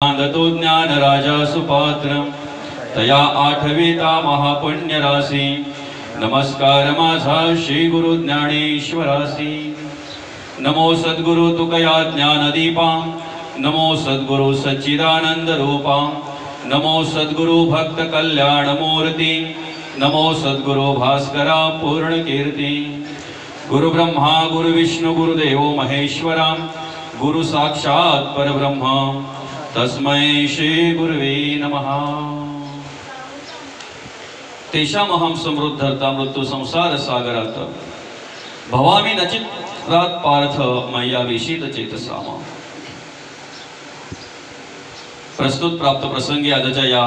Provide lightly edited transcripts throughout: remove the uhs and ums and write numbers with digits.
सांगतो ज्ञान राजा सुपात्र तया आठविता महापुण्य राशी। नमस्कार माझा श्री गुरु ज्ञानेश्वरासी। नमो सद्गुरु तुकया ज्ञानदीपा, नमो सद्गुरु सच्चिदानंद रूपा, नमो सद्गुरु भक्त कल्याण मूर्ति, नमो सद्गुरु भास्करा पूर्ण कीर्ति। गुरु ब्रह्मा गुरु विष्णु गुरुदेव महेश्वरा, गुरु साक्षात परब्रह्म तस्मै श्री गुरुवे नमः। तेषामहं समृद्धर्ता मृत्यु संसार सागरात भवामी नचित्रात पार्थ मय्या विशीत चेतसाम। प्रस्तुत प्राप्त प्रसंगी आजच्या या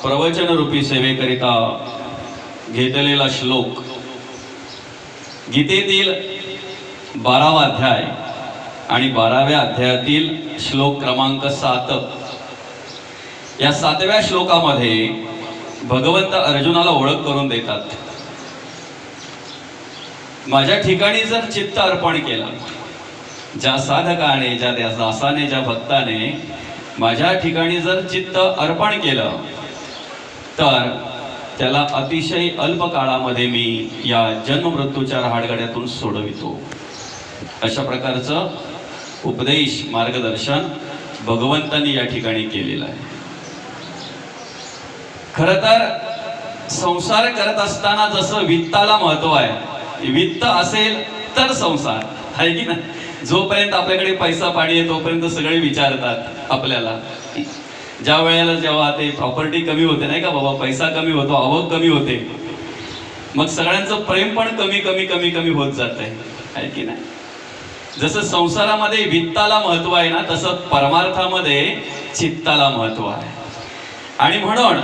प्रवचन रूपी सेवेकरिता घेतलेला श्लोक गीतेतील 12वा अध्याय आणि 12व्या अध्यायातील श्लोक क्रमांक 7। या 7व्या श्लोकामध्ये भगवंत अर्जुनाला ओळख करून देतात। माझ्या ठिकाणी जर चित्त अर्पण केलं, ज्या साधकाने, ज्या दासाने, ज्या भक्ताने माझ्या ठिकाणी जर चित्त अर्पण केलं तर त्याला अतिशय अल्प काळामध्ये मी या जन्म मृत्यूच्या रहाडगाड्यातून सोडवितो। अशा प्रकारचं उपदेश मार्गदर्शन भगवंतांनी या ठिकाणी केलेलं आहे। खरं तर संसार करत असताना जसं वित्ताला महत्व आहे, वित्त असेल तर संसार आहे की नाही। जोपर्यंत आपल्याकडे पैसा पाणी आहे तोपर्यंत सगळे विचारतात आपल्याला। ज्या वेळेला जेव्हा ते प्रॉपर्टी कमी होते नाही का बाबा, पैसा कमी होतो, आवक कमी होते, मग सगळ्यांचं प्रेम पण कमी कमी कमी कमी होत जात आहे की नाही। जसं संसारामध्ये वित्ताला महत्व आहे ना, तसं परमार्थामध्ये चित्ताला महत्व आहे। आणि म्हणून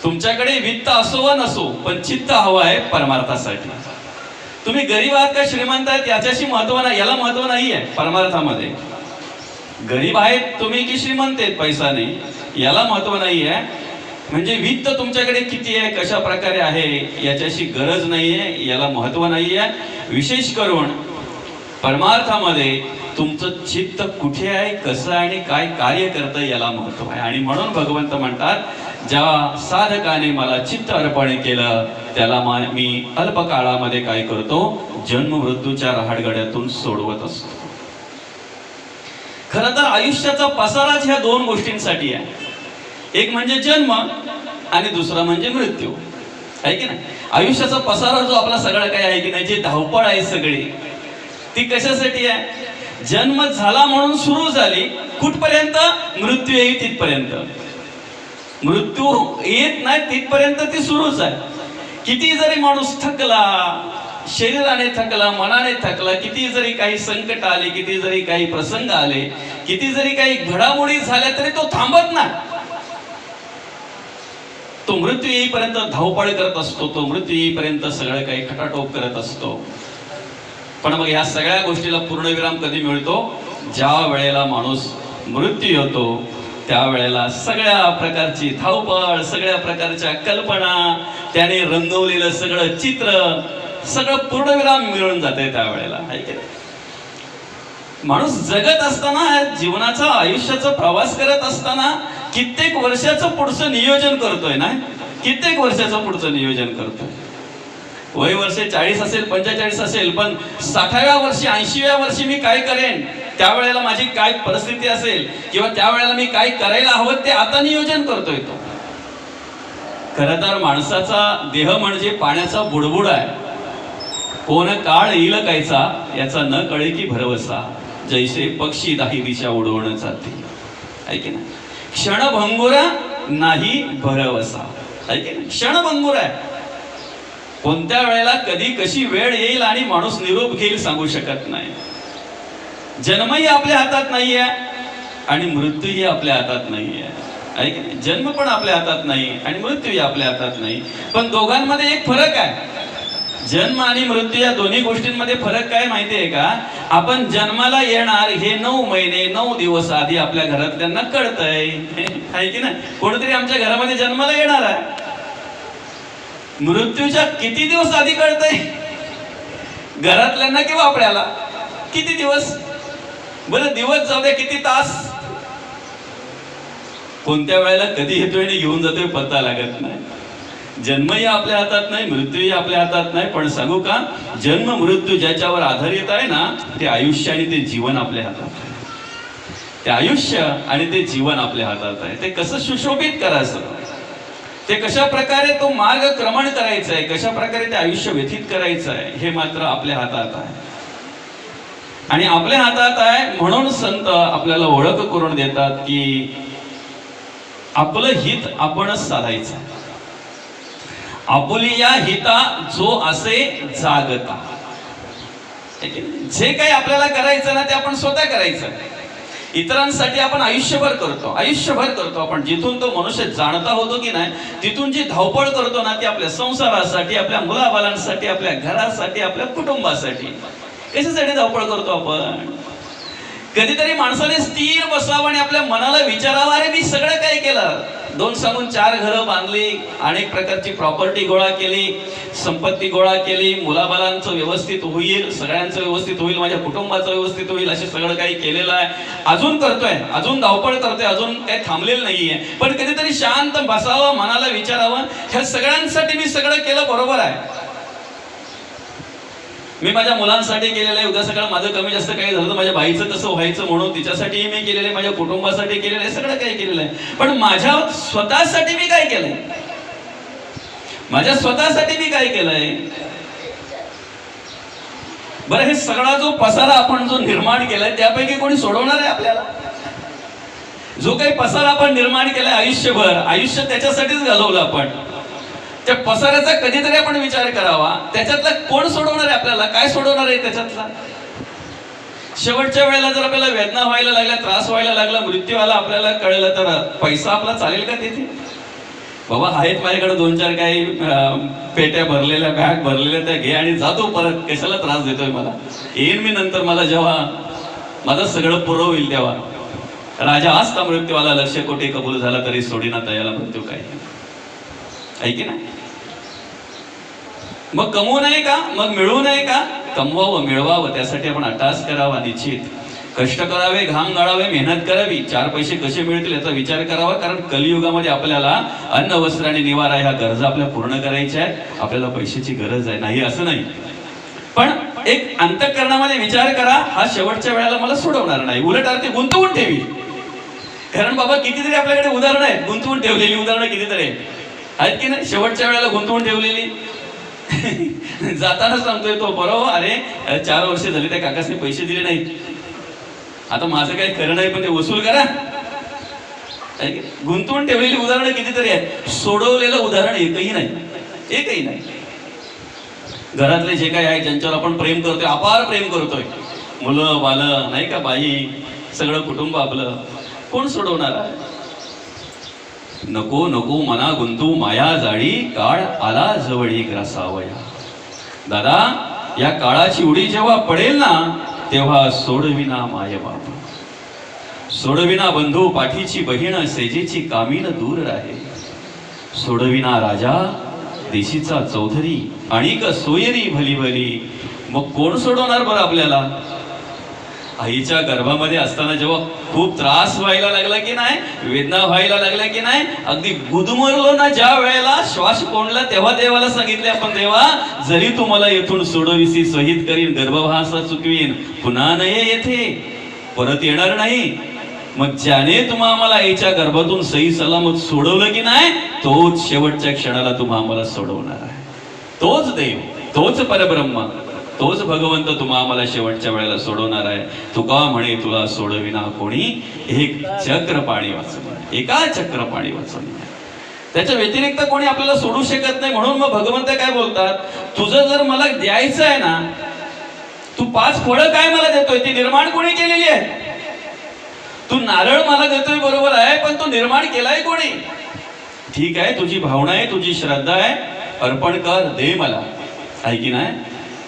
तुमच्याकडे वित्त असो वा नसो पण चित्त हवं आहे परमार्थासाठी। तुम्ही गरीब आहात का श्रीमंत आहेत याच्याशी महत्व नाही, याला महत्व नाही आहे परमार्थामध्ये। गरीब आहेत तुम्ही की श्रीमंत आहेत पैसा नाही, याला महत्व नाही आहे। म्हणजे वित्त तुमच्याकडे किती आहे, कशा प्रकारे आहे याच्याशी गरज नाही आहे, याला महत्व नाही आहे। विशेष करून परमार्थामध्ये तुमचं चित्त कुठे आहे, कसं आणि काय कार्य करतं याला महत्व आहे। आणि म्हणून भगवंत म्हणतात, ज्या साधकाने मला चित्त अर्पण केलं त्याला मी अल्प काळामध्ये काय करतो, जन्म मृत्यूच्या रहाडगाड्यातून सोडवत असतो। खरं तर आयुष्याचा पसाराच ह्या दोन गोष्टींसाठी आहे, एक म्हणजे जन्म आणि दुसरा म्हणजे मृत्यू आहे की नाही। आयुष्याचा पसारा जो आपला सगळं काय आहे की नाही, जे धावपळ आहे सगळी, ती कशासाठी आहे? जन्म झाला म्हणून सुरू झाली कुठपर्यंत, मृत्यू येईल तिथपर्यंत। मृत्यू येत नाही तिथपर्यंत ती सुरूच आहे। किती जरी माणूस थकला, शरीराने थकला, मनाने थकला, किती जरी काही संकट आले, किती जरी काही प्रसंग आले, किती जरी काही घडामोडी झाल्या तरी तो थांबत नाही। तो मृत्यू येईपर्यंत धावपळ करत असतो, तो मृत्यू येईपर्यंत सगळं काही खटाटोप करत असतो। पण मग ह्या सगळ्या गोष्टीला पूर्णविराम कधी मिळतो? ज्या वेळेला माणूस मृत्यू होतो त्यावेळेला सगळ्या प्रकारची धावपळ, सगळ्या प्रकारच्या कल्पना, त्याने रंगवलेलं सगळं चित्र सगळं पूर्णविराम मिळून जाते त्यावेळेला आहे की नाही। माणूस जगत असताना, जीवनाचा आयुष्याचा प्रवास करत असताना कित्येक वर्षाचं पुढचं नियोजन करतोय ना, कित्येक वर्षाचं पुढचं नियोजन करतोय। वय वर्ष 40 असेल, 45 असेल, पण 60व्या वर्षी, 80व्या वर्षी मी काय करेन, त्यावेळेला माझी काय परिस्थिती असेल किंवा त्यावेळेला मी काय करायला हवं ते आता नियोजन करतोय तो। खरं तर माणसाचा देह म्हणजे पाण्याचा बुडबुड आहे। कोण काळ येईल कायचा याचा न कळे की भरवसा, जैसे पक्षी दाही दिशा उडवून जाते आहे की नाही। क्षणभंगुरा नाही भरवसा आहे की नाही। क्षणभंगुर आहे, कोणत्या वेळेला कधी कशी वेळ येईल आणि माणूस निरोप घेईल सांगू शकत नाही। जन्मही आपल्या हातात नाहीये आणि मृत्यूही आपल्या हातात नाहीये आहे की नाही। जन्म पण आपल्या हातात नाही आणि मृत्यूही आपल्या हातात नाही, पण दोघांमध्ये एक फरक आहे। जन्म आणि मृत्यू या दोन्ही गोष्टींमध्ये फरक काय माहिती आहे का? आपण जन्माला येणार हे 9 महिने 9 दिवस आधी आपल्या घरातल्यांना कळतंय आहे की नाही। कोणतरी आमच्या घरामध्ये जन्माला येणार आहे, मृत्यूच्या किती दिवस आधी कळतंय घरातल्यांना किंवा आपल्याला? किती दिवस? बरं दिवस जाऊ द्या, किती तास? कोणत्या वेळेला कधी येतोय आणि घेऊन जातोय पत्ता लागत नाही. जन्मही आपल्या हातात नाही, मृत्यूही आपल्या हातात नाही. पण सांगू का, जन्म मृत्यू ज्याच्यावर आधारित आहे ना, ते आयुष्य आणि ते जीवन आपल्या हातात आहे. ते आयुष्य आणि ते जीवन आपल्या हातात आहे. ते कसं सुशोभित करायचं, ते कशा प्रकारे तो मार्ग क्रमण करायचा आहे, कशा प्रकारे ते आयुष्य व्यतीत करायचं आहे, हे मात्र आपल्या हातात आहे. आणि आपल्या हातात आहे म्हणून संत आपल्याला ओळख करून देतात की आपलं हित आपणच साधायचं. आपुलिया हिता जो असे जागता. जे काही आपल्याला करायचं ना ते आपण स्वतः करायचं. इतरांसाठी आपण आयुष्यभर करतो आपण. जिथून तो मनुष्य जाणता होतो की नाही, तिथून जी धावपळ करतो ना ती आपल्या संसारासाठी, आपल्या मुलाबालांसाठी, आपल्या घरासाठी, आपल्या कुटुंबासाठी. कशासाठी धावपळ करतो आपण? कधीतरी माणसाने स्थिर बसावं आणि आपल्या मनाला विचारावं, अरे मी सगळं काय केलं. 2 सांगून 4 घरं बांधली, अनेक प्रकारची प्रॉपर्टी गोळा केली, संपत्ती गोळा केली, मुलाबालांचं व्यवस्थित होईल, सगळ्यांचं व्यवस्थित होईल, माझ्या कुटुंबाचं व्यवस्थित होईल, असे सगळं काही केलेलं आहे. अजून करतोय, अजून धावपळ करतोय, अजून काही थांबलेलं नाहीये. पण कधीतरी शांत बसावं, मनाला विचारावं, ह्या सगळ्यांसाठी मी सगळं केलं बरोबर आहे. मी माझ्या मुलांसाठी केलेलं आहे, उद्या सगळं माझं कमी जास्त काही झालं तर माझ्या बाईचं कसं व्हायचं म्हणून तिच्यासाठीही मी केलेलं आहे, माझ्या कुटुंबासाठी केलेलं आहे, सगळं काही केलेलं आहे. पण माझ्या स्वतःसाठी मी काय केलंय? माझ्या स्वतःसाठी मी काय केलंय? बरं, हे सगळा जो पसारा आपण जो निर्माण केलाय त्यापैकी कोणी सोडवणार आहे आपल्याला? जो काही पसारा आपण निर्माण केलाय आयुष्यभर, आयुष्य त्याच्यासाठीच घालवलं आपण. त्या पसाऱ्याचा कधीतरी आपण विचार करावा, त्याच्यातला कोण सोडवणार आहे आपल्याला? काय सोडवणार आहे त्याच्यातला? शेवटच्या वेळेला जर आपल्याला वेदना व्हायला लागल्या, त्रास व्हायला लागला, मृत्यू आला, आपल्याला कळलं तर पैसा आपला चालेल का तिथे? बाबा आहेत माझ्याकडे 2-4 काही पेट्या भरलेल्या, बॅग भरलेल्या, त्या घे आणि जातो परत. कशाला त्रास देतोय मला? येईन मी नंतर, मला जेव्हा माझं सगळं पुरं होईल तेव्हा. राजा असता मृत्यू आला, 1,00,000 कोटी कबूल झाला तरी सोडीना तयाला मृत्यू काय. आहे की नाही? मग कमवू नये का? मग मिळवू नये का? कमवावं, मिळवावं, त्यासाठी आपण अट्टास करावा, निश्चित कष्ट करावे, घाम गाळावे, मेहनत करावी. 4 पैसे कसे मिळतील याचा विचार करावा. कारण कलियुगामध्ये आपल्याला अन्न, वस्त्र आणि निवारा ह्या गरजा आपल्या पूर्ण करायच्या आहेत. आपल्याला पैशाची गरज आहे, नाही असं नाही. पण एक अंतःकरणामध्ये विचार करा, हा शेवटच्या वेळेला मला सोडवणार नाही, उलट अर्थी गुंतवून ठेवी. कारण बाबा कितीतरी आपल्याकडे उदाहरणं आहेत, गुंतवून ठेवलेली उदाहरणं कितीतरी आहेत की नाही? शेवटच्या वेळेला गुंतवून ठेवलेली. जाताना सांगतोय तो, बरोबर, अरे 4 वर्ष झाली त्या काकासने पैसे दिले नाहीत, आता माझं काही खरं नाही, पण ते वसूल करा. गुंतवून ठेवलेली उदाहरणं कितीतरी आहेत, सोडवलेलं उदाहरण एकही नाही. घरातले जे काही आहे, ज्यांच्यावर आपण प्रेम करतोय, अपार प्रेम करतोय, मुलं बालं नाही का, बाई, सगळं कुटुंब आपलं, कोण सोडवणार आहे? नको नको मना गुंतू माया जाळी, काळ आला जवळी ग्रासावया. दादा, या काळाची उडी जेव्हा पडेल ना, तेव्हा सोडविना माय बाप, सोडविना बंधू पाठीची बहीण, सेजेची कामीन दूर राहे. सोडविना राजा देशीचा चौधरी, आणिक सोयरी भली भली. मग कोण सोडवणार बरं आपल्याला? आईच्या गर्भामध्ये असताना जेव्हा खूप त्रास व्हायला लागला की नाही, वेदना व्हायला लागल्या की नाही, अगदी गुदमरलो ना ज्या वेळेला, श्वास कोंडला, तेव्हा देवाला सांगितले आपण, देवा जरी तू मला येथून सोडविसी, शहीद करीन, गर्भभासा चुकवीन, पुन्हा नये येथे, परत येणार नाही. मग ज्याने तुम्हा आम्हाला आईच्या गर्भातून सही सलामत सोडवलं की नाही, तोच शेवटच्या क्षणाला तुम्हा आम्हाला सोडवणार आहे. तोच देव, तोच परब्रह्म, तोच भगवंत तुम्हा आम्हाला शेवटच्या वेळेला सोडवणार आहे. तुका म्हणे तुला सोडविना कोणी, एक चक्र पाणी वाचवणे, एका चक्र पाणी वाचवणे. त्याच्या व्यतिरिक्त कोणी आपल्याला सोडू शकत नाही. म्हणून मग भगवंत काय बोलतात, तुझं जर मला द्यायचं आहे ना, तू 5 फळं काय मला देतोय, ती निर्माण कोणी केलेली आहे? तू नारळ मला देतोय बरोबर आहे, पण तो निर्माण केलाय कोणी? ठीक आहे, तुझी भावना आहे, तुझी श्रद्धा आहे, अर्पण कर, दे मला, आहे की नाही?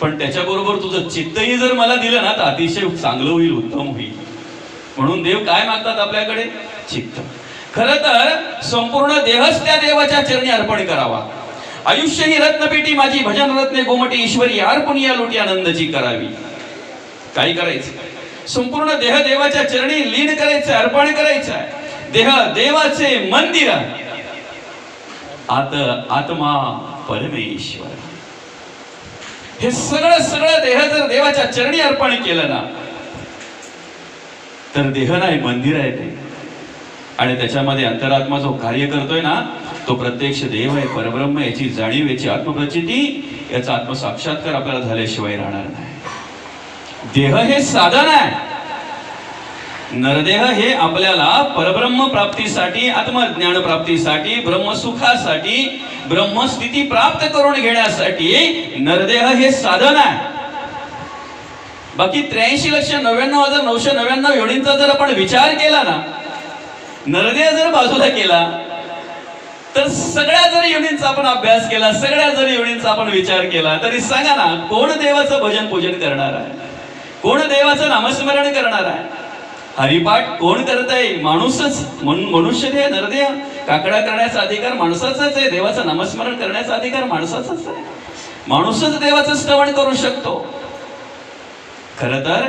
पण त्याच्याबरोबर तुझं चित्तही जर मला दिलं ना तर अतिशय चांगलं होईल, उत्तम होईल. म्हणून देव काय मागतात आपल्याकडे? चित्त. खरं तर संपूर्ण देहच त्या देवाच्या चरणी अर्पण करावा. आयुष्य ही रत्नपेटी माझी, भजन रत्ने गोमटी ईश्वरी, अर्पण या लुटी आनंदाची करावी. काय करायचं? संपूर्ण देह देवाच्या चरणी लीन करायचं, अर्पण करायचं आहे. देह देवाचे मंदिर, आत्मा परमेश्वर. हे सगळं देह जर देवाच्या चरणी अर्पण केलं ना तर देह नाही मंदिर आहे ते. आणि त्याच्यामध्ये अंतरात्मा जो कार्य करतोय ना तो प्रत्यक्ष देव आहे, परब्रह्म, याची जाणीव, याची आत्मप्रचिती, याचा आत्मसाक्षात्कार आपल्याला झाल्याशिवाय राहणार नाही. देह हे साधन आहे. नरदेह हे आपल्याला परब्रह्म प्राप्तीसाठी, आत्मज्ञान प्राप्तीसाठी, ब्रह्मसुखासाठी, ब्रह्मस्थिती प्राप्त करून घेण्यासाठी नरदेह हे साधन आहे. बाकी 83,99,999 योनींचा जर आपण विचार केला ना, नरदेह जर बाजूला केला तर सगळ्या जरी योनींचा आपण अभ्यास केला, सगळ्या जरी योनींचा आपण विचार केला तरी सांगा ना, कोण देवाचं भजन पूजन करणार आहे? कोण देवाचं नामस्मरण करणार आहे? हरिपाठ कोण करताय? माणूसच. मनुष्य देह नरदेह. काकडा करण्याचा अधिकार माणसाचाच आहे, देवाचं नामस्मरण करण्याचा अधिकार माणसाचाच आहे. माणूसच देवाचं श्रवण करू शकतो. खर तर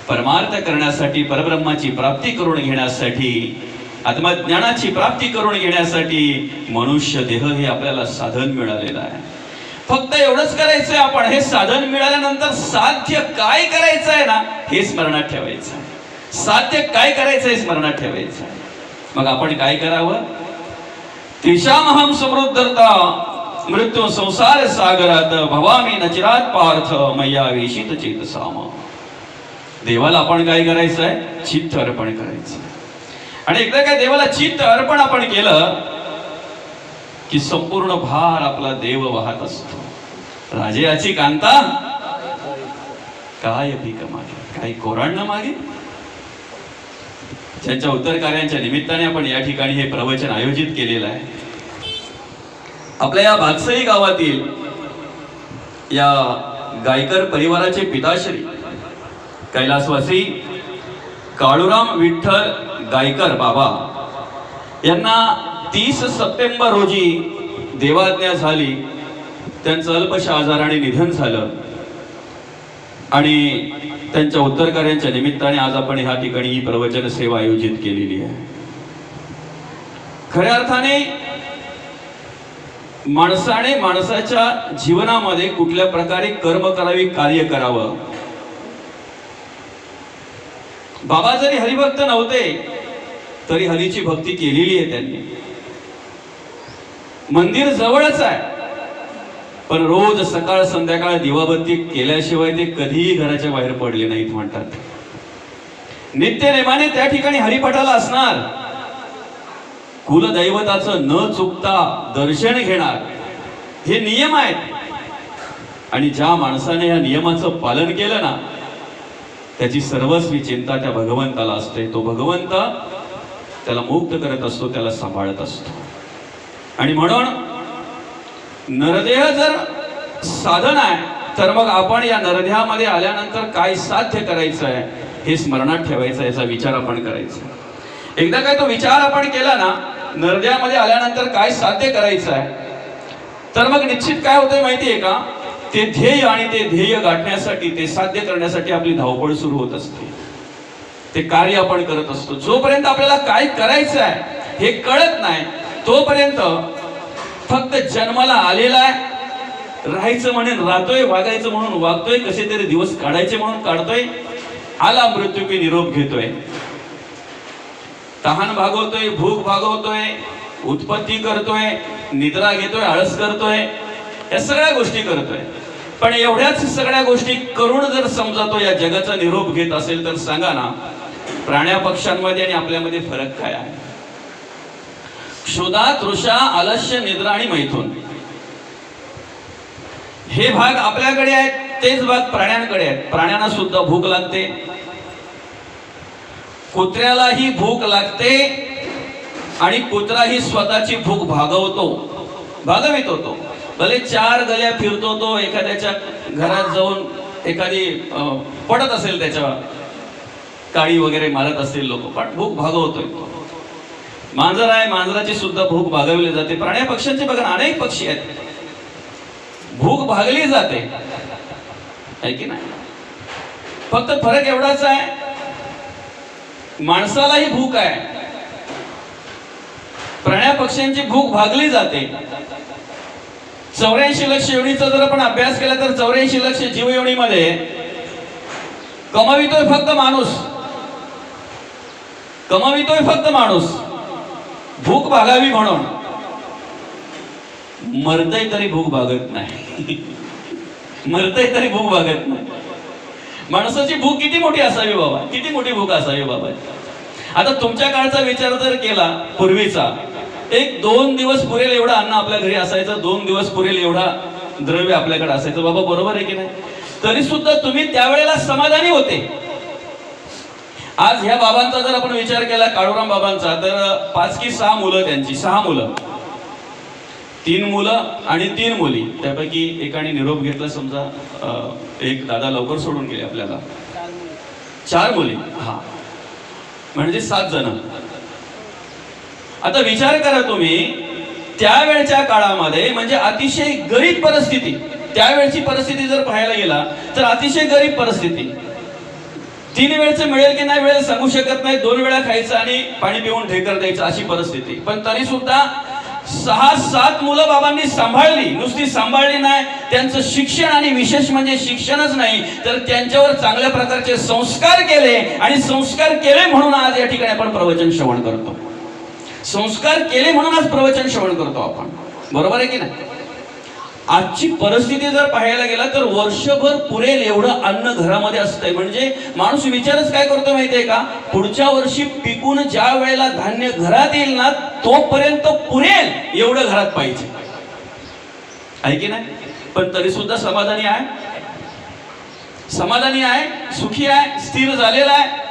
परमार्थ करण्यासाठी, परब्रह्माची प्राप्ती करून घेण्यासाठी, आत्मज्ञानाची प्राप्ती करून घेण्यासाठी मनुष्य देह हे आपल्याला साधन मिळालेलं आहे. फक्त एवढंच करायचंय आपण, हे साधन मिळाल्यानंतर साध्य काय करायचं आहे ना हे स्मरणात ठेवायचं. साध्य काय करायचं हे स्मरणात ठेवायचं. मग आपण काय करावं? तेषामहं समृद्धता मृत्यू संसार सागरात भवामी नचिरात पार्थ मय्या वेशित चेतसाम. देवाला आपण काय करायचं आहे? चित्त अर्पण करायचं. आणि एकदा काय देवाला चित्त अर्पण आपण केलं की संपूर्ण भार आपला देव वाहत असतो. राजेयाची कांता काय भीक मागे, काही कोरांना मागे. त्यांच्या उत्तर कार्यांच्या निमित्ताने आपण या ठिकाणी हे प्रवचन आयोजित केलेलं आहे. आपल्या या भागसई गावातील या गायकर परिवाराचे पिताश्री कैलासवासी काळूराम विठ्ठल गायकर बाबा यांना 30 सप्टेंबर रोजी देवाज्ञा झाली. त्यांचं अल्पशा आजाराने निधन झालं आणि त्यांच्या उत्तर कार्यांच्या निमित्ताने आज आपण ह्या ठिकाणी ही प्रवचन सेवा आयोजित केलेली आहे. खऱ्या अर्थाने माणसाने माणसाच्या जीवनामध्ये कुठल्या प्रकारे कर्म करावी, कार्य करावं. बाबा जरी हरिभक्त नव्हते तरी हरीची भक्ती केलेली आहे त्यांनी. मंदिर जवळच आहे पण रोज सकाळ संध्याकाळ दिवाबत्ती केल्याशिवाय ते कधीही घराच्या बाहेर पडले नाहीत म्हणतात. नित्यनेमाने त्या ठिकाणी हरिपाठाला असणार, कुलदैवताचं न चुकता दर्शन घेणार, हे नियम आहेत. आणि ज्या माणसाने या नियमाचं पालन केलं ना त्याची सर्वस्वी चिंता त्या भगवंताला असते. तो भगवंत त्याला मुक्त करत असतो, त्याला सांभाळत असतो. आणि म्हणून नरदेह जर साधन आहे तर मग आपण या नरदेहामध्ये आल्यानंतर काय साध्य करायचं आहे हे स्मरणात ठेवायचं, याचा विचार आपण करायचा. एकदा काय तो विचार आपण केला ना, नरदेहामध्ये आल्यानंतर काय साध्य करायचं आहे, तर मग निश्चित काय होतंय माहितीये का, ते ध्येय आणि ते ध्येय गाठण्यासाठी, ते साध्य करण्यासाठी आपली धावपळ सुरू होत असते. ते कार्य आपण करत असतो. जोपर्यंत आपल्याला काय करायचं आहे हे कळत नाही तोपर्यंत फक्त जन्माला आलेला आहे, राहायचं म्हणून राहतोय, वागायचं म्हणून वागतोय, कसे तरी दिवस काढायचे म्हणून काढतोय, आला मृत्यू की निरोप घेतोय, तहान भागवतोय, भूक भागवतोय, उत्पत्ती करतोय, निद्रा घेतोय, आळस करतोय, या सगळ्या गोष्टी करतोय. पण एवढ्याच सगळ्या गोष्टी करून जर समजा तो या जगाचा निरोप घेत असेल तर सांगा ना, प्राण्या पक्ष्यांमध्ये आणि आपल्यामध्ये फरक काय आहे? क्षुधा, तृषा, आलस्य, निद्रा आणि मैथुन हे भाग आपल्याकडे आहेत, तेच भाग प्राण्यांकडे आहेत. प्राण्यांना सुद्धा भूक लागते, कुत्र्यालाही भूक लागते आणि कुत्राही स्वतःची भूक भागवितो तो. भले 4 गल्या फिरतो तो, एखाद्याच्या घरात जाऊन एखादी पडत असेल, त्याच्या काळी वगैरे मारत असतील लोक, पण भूक भागवतोय तो. मांजर आहे, मांजराची सुद्धा भूक भागवली जाते. प्राण्या पक्ष्यांचे बघा, अनेक पक्षी आहेत, भूक भागली जाते, आहे की नाही? फक्त फरक एवढाच आहे, माणसालाही भूक आहे प्राण्या पक्ष्यांची भूक भागली जाते. 84 लक्ष योनीचा जर आपण अभ्यास केला तर 84 लक्ष जीवयोनीमध्ये कमवितोय फक्त माणूस, कमवितोय फक्त माणूस भूक भागावी म्हणून. मरतय तरी भूक भागत नाही. मरतय तरी भूक भागत नाही. माणसाची भूक किती मोठी असावी बाबा, किती मोठी भूक असावी बाबा. आता तुमच्या काळचा विचार जर केला पूर्वीचा, 1-2 दिवस पुरेल एवढं अन्न आपल्या घरी असायचं, 2 दिवस पुरेल एवढा द्रव्य आपल्याकडे असायचं बाबा, बरोबर आहे की नाही? तरी सुद्धा तुम्ही त्यावेळेला समाधानी होते. आज ह्या बाबांचा जर आपण विचार केला, काळूराम बाबांचा, तर 5 की 6 मुलं त्यांची, 6 मुलं, 3 मुलं आणि 3 मुली. त्यापैकी एकाने निरोप घेतला समजा, एक दादा लवकर सोडून गेले आपल्याला. 4 मुली, हा म्हणजे 7 जण. आता विचार करा तुम्ही, त्यावेळच्या काळामध्ये म्हणजे अतिशय गरीब परिस्थिती, त्यावेळची परिस्थिती जर पाहायला गेला तर अतिशय गरीब परिस्थिती. 3 वेळचं मिळेल की नाही मिळेल सांगू शकत नाही, 2 वेळा खायचं आणि पाणी पिऊन ढेकर द्यायचं अशी परिस्थिती. पण तरी सुद्धा 6-7 मुलं बाबांनी सांभाळली. नुसती सांभाळली नाही, त्यांचं शिक्षण, आणि विशेष म्हणजे शिक्षणच नाही तर त्यांच्यावर चांगल्या प्रकारचे संस्कार केले. आणि संस्कार केले म्हणून आज या ठिकाणी आपण प्रवचन श्रवण करतो. संस्कार केले म्हणून आज प्रवचन श्रवण करतो आपण, बरोबर आहे की नाही? आजची परिस्थिती जर पाहायला गेला तर वर्षभर पुरेल एवढं अन्न घरामध्ये असतंय. म्हणजे माणूस विचारच काय करतो माहितीये का, पुढच्या वर्षी पिकून ज्या वेळेला धान्य घरात येईल ना तोपर्यंत पुरेल एवढं घरात पाहिजे, आहे की नाही? पण तरी सुद्धा समाधानी आहे, समाधानी आहे, सुखी आहे, स्थिर झालेला आहे.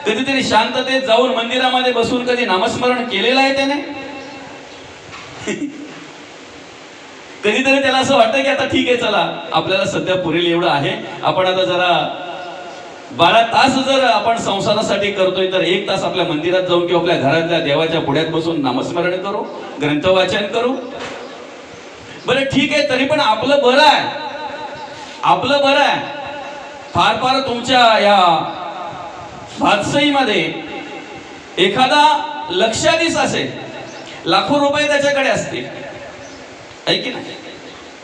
कधीतरी शांततेत जाऊन मंदिरामध्ये बसून कधी नामस्मरण केलेलं आहे त्याने? कधीतरी त्याला असं वाटतं की आता ठीक आहे, चला आपल्याला सध्या पुरेल एवढं आहे, आपण आता जरा 12 तास जर आपण संसारासाठी करतोय तर 1 तास आपल्या मंदिरात जाऊन किंवा आपल्या घरातल्या देवाच्या पुढ्यात बसून नामस्मरण करू, ग्रंथ वाचन करू. बरं ठीक आहे, तरी पण आपलं बरं आहे, आपलं बरं आहे. फार फार तुमच्या या भातसईमध्ये एखादा लक्षाधीश असेल, लाखो रुपये त्याच्याकडे असतील, ऐक ना,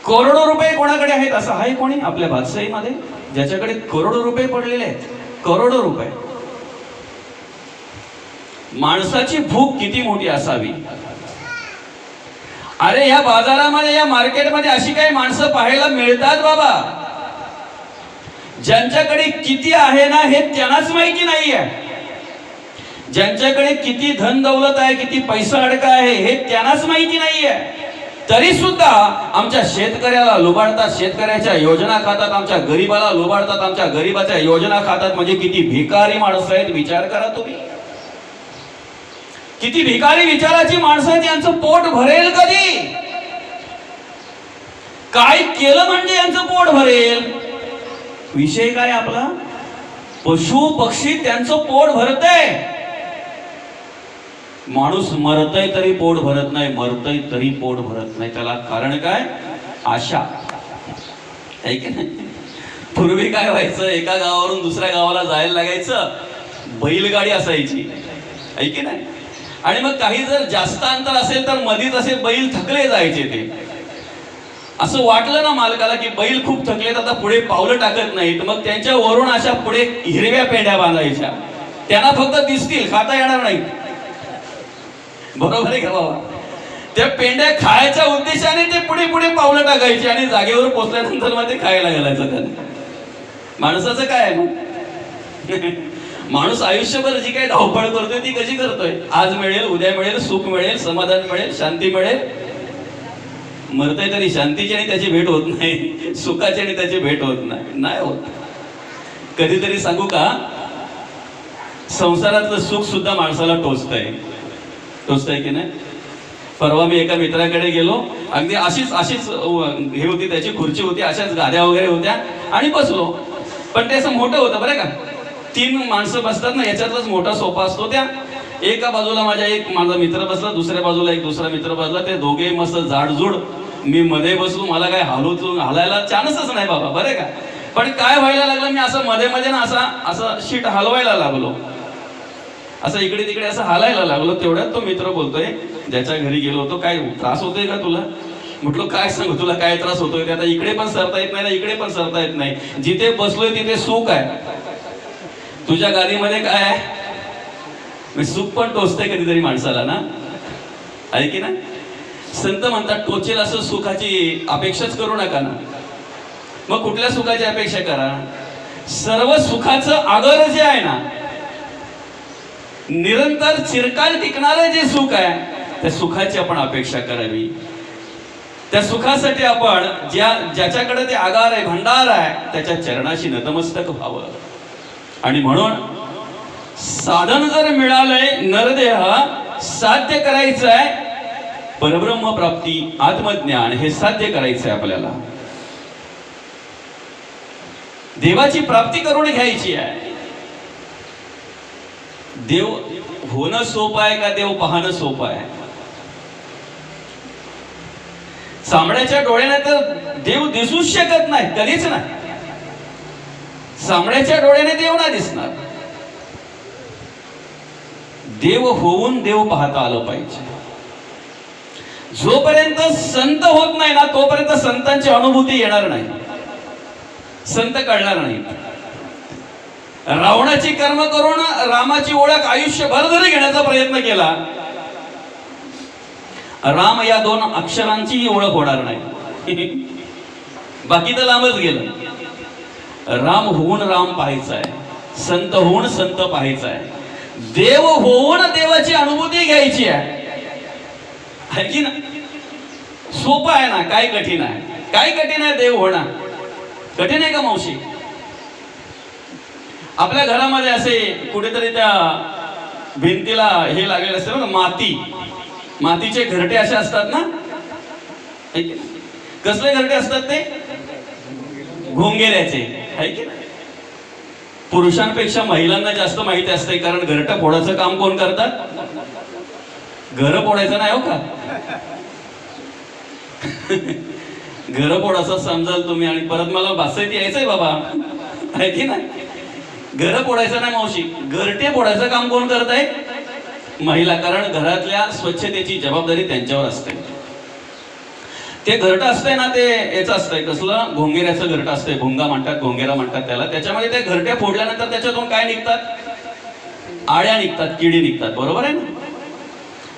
करोडो रुपये कोणाकडे आहेत असं आहे कोणी आपल्या भातसईमध्ये ज्याच्याकडे करोडो रुपये पडलेले आहेत? करोडो रुपये. माणसाची भूक किती मोठी असावी. अरे या बाजारामध्ये, या मार्केटमध्ये अशी काही माणसं पाहायला मिळतात बाबा, ज्यांच्याकडे किती आहे ना हे त्यांनाच माहिती नाहीये. ज्यांच्याकडे किती धन दौलत आहे, किती पैसा अडका आहे हे त्यांनाच माहिती नाहीये. तरी सुद्धा आमच्या शेतकऱ्याला लुबाडतात, शेतकऱ्याच्या योजना खातात, आमच्या गरीबाला लुबाडतात, आमच्या गरीबाच्या योजना खातात. म्हणजे किती भिकारी माणसं आहेत विचार करा तुम्ही. किती भिकारी विचाराची माणसं आहेत. यांचं पोट भरेल कधी? काय केलं म्हणजे यांचं पोट भरेल? विषय काय आपला? पशु पक्षी त्यांचं पोट भरतंय, माणूस मरतय तरी पोट भरत नाही, मरतय तरी पोट भरत नाही. त्याला कारण काय? आशा, आहे की नाही? पूर्वी काय व्हायचं, एका गावावरून दुसऱ्या गावाला जायला लागायचं, बैलगाडी असायची, आहे की नाही? आणि मग काही जर जास्त अंतर असेल तर मधीच असे बैल थकले जायचे. ते असं वाटलं ना मालकाला की बैल खूप थकलेत, आता पुढे पावलं टाकत नाहीत, मग त्यांच्या वरून अशा पुढे हिरव्या पेंड्या बांधायच्या, त्यांना फक्त दिसतील, खाता येणार नाहीत, बरोबर आहे का बाबा? त्या पेंड्या खायच्या उद्देशाने ते पुढे पुढे पावलं टाकायची आणि जागेवर पोहोचल्यानंतर मग ते खायला घालायचं त्याने. माणसाचं काय आहे मग? माणूस आयुष्यभर जी काही धावपळ करतोय ती कशी करतोय? आज मिळेल, उद्या मिळेल, सुख मिळेल, समाधान मिळेल, शांती मिळेल. मरतय तरी शांतीची आणि त्याची भेट होत नाही, सुखाची आणि त्याची भेट होत नाही, नाही होत. कधीतरी सांगू का, संसारातलं सुख सुद्धा माणसाला टोचतंय, टोचतंय की नाही? परवा मी एका मित्राकडे गेलो, अगदी अशीच हे होती, त्याची खुर्ची होती, अशाच गाद्या वगैरे होत्या आणि बसलो. पण ते असं मोठं होतं बरं का, 3 माणसं बसतात ना याच्यातलाच मोठा सोफा असतो. त्या एका बाजूला माझा मित्र बसला, दुसऱ्या बाजूला एक दुसरा मित्र बसला, ते दोघे मस्त जाडजूड, मी मध्ये बसलो, मला काय हलायला चान्सच नाही बाबा, बरं का. पण काय व्हायला लागलं, मी असं मध्ये मध्ये ना असं शीट हलवायला लागलो असं इकडे तिकडे असं हालायला लागलो. तेवढ्यात तो मित्र बोलतोय, ज्याच्या घरी गेलो होतो, काय त्रास होतोय का तुला? म्हटलं काय सांगू तुला काय त्रास होतोय ते. आता इकडे पण सरता येत नाही ना इकडे पण सरता येत नाही. जिथे बसलोय तिथे सुख आहे. तुझ्या गादीमध्ये काय आहे? सुख पण टोचते कधीतरी माणसाला ना, आहे की ना? संत म्हणतात टोचेल असं सुखाची अपेक्षाच करू नका ना. मग कुठल्या सुखाची अपेक्षा करा? सर्व सुखाचं आगर जे आहे ना, निरंतर चिरकाल टिकणारं जे सुख आहे, त्या सुखाची आपण अपेक्षा करावी. त्या सुखासाठी आपण ज्याच्याकडे ते आगार आहे, भंडार आहे, त्याच्या चरणाशी नतमस्तक व्हावं. आणि म्हणून साधन जर मिळालंय, नरदेह साध्य करायचं आहे, परब्रह्म प्राप्ती, आत्मज्ञान हे साध्य करायचंय आपल्याला. देवाची प्राप्ती करून घ्यायची आहे. देव होणं सोपं आहे का देव पाहणं सोपं आहे? चामड्याच्या डोळ्याने तर देव दिसूच शकत नाही, कधीच नाही. चामड्याच्या डोळ्याने देव नाही दिसणार. देव होऊन देव पाहता आलं पाहिजे. जोपर्यंत संत होत नाही ना, तोपर्यंत संतांची अनुभूती येणार नाही, संत कळणार नाही. रावणाची कर्म करून रामाची ओळख आयुष्यभर जरी घेण्याचा प्रयत्न केला, राम या दोन अक्षरांची ओळख होणार नाही. बाकी तर लांबच गेलं. राम होऊन राम पाहायचा आहे, संत होऊन संत पाहायचा आहे, देव होऊन देवाची अनुभूती घ्यायची आहे की ना? सोपं आहे ना? काय कठीण आहे? काय कठीण आहे देव होणं? कठीण आहे का मावशी? आपल्या घरामध्ये असे कुठेतरी त्या भिंतीला हे लागलेलं असतं ना, मातीचे घरटे असे असतात ना. कसले घरटे असतात ते? घोंगेऱ्याचे, आहे की नाही? पुरुषांपेक्षा महिलांना जास्त माहिती असते, कारण घरटं फोडायचं काम कोण करतात? घर फोडायचं नाही हो का? घर फोडायचं समजाल तुम्ही. आणि परत मला बासईत यायचंय बाबा, आहे की नाही? घर फोडायचं नाही मावशी, घरटे फोडायचं काम कोण करत आहे? महिला. कारण घरातल्या स्वच्छतेची जबाबदारी त्यांच्यावर असते. ते घरटं असतंय ना, ते याचं असतंय, कसलं? घोंगेऱ्याचं घरटं असतंय. भोंगा म्हणतात, घोंगेरा म्हणतात त्याला. त्याच्यामध्ये ते घरटे फोडल्यानंतर त्याच्यातून काय निघतात? आळ्या निघतात, किडी निघतात, बरोबर आहे ना?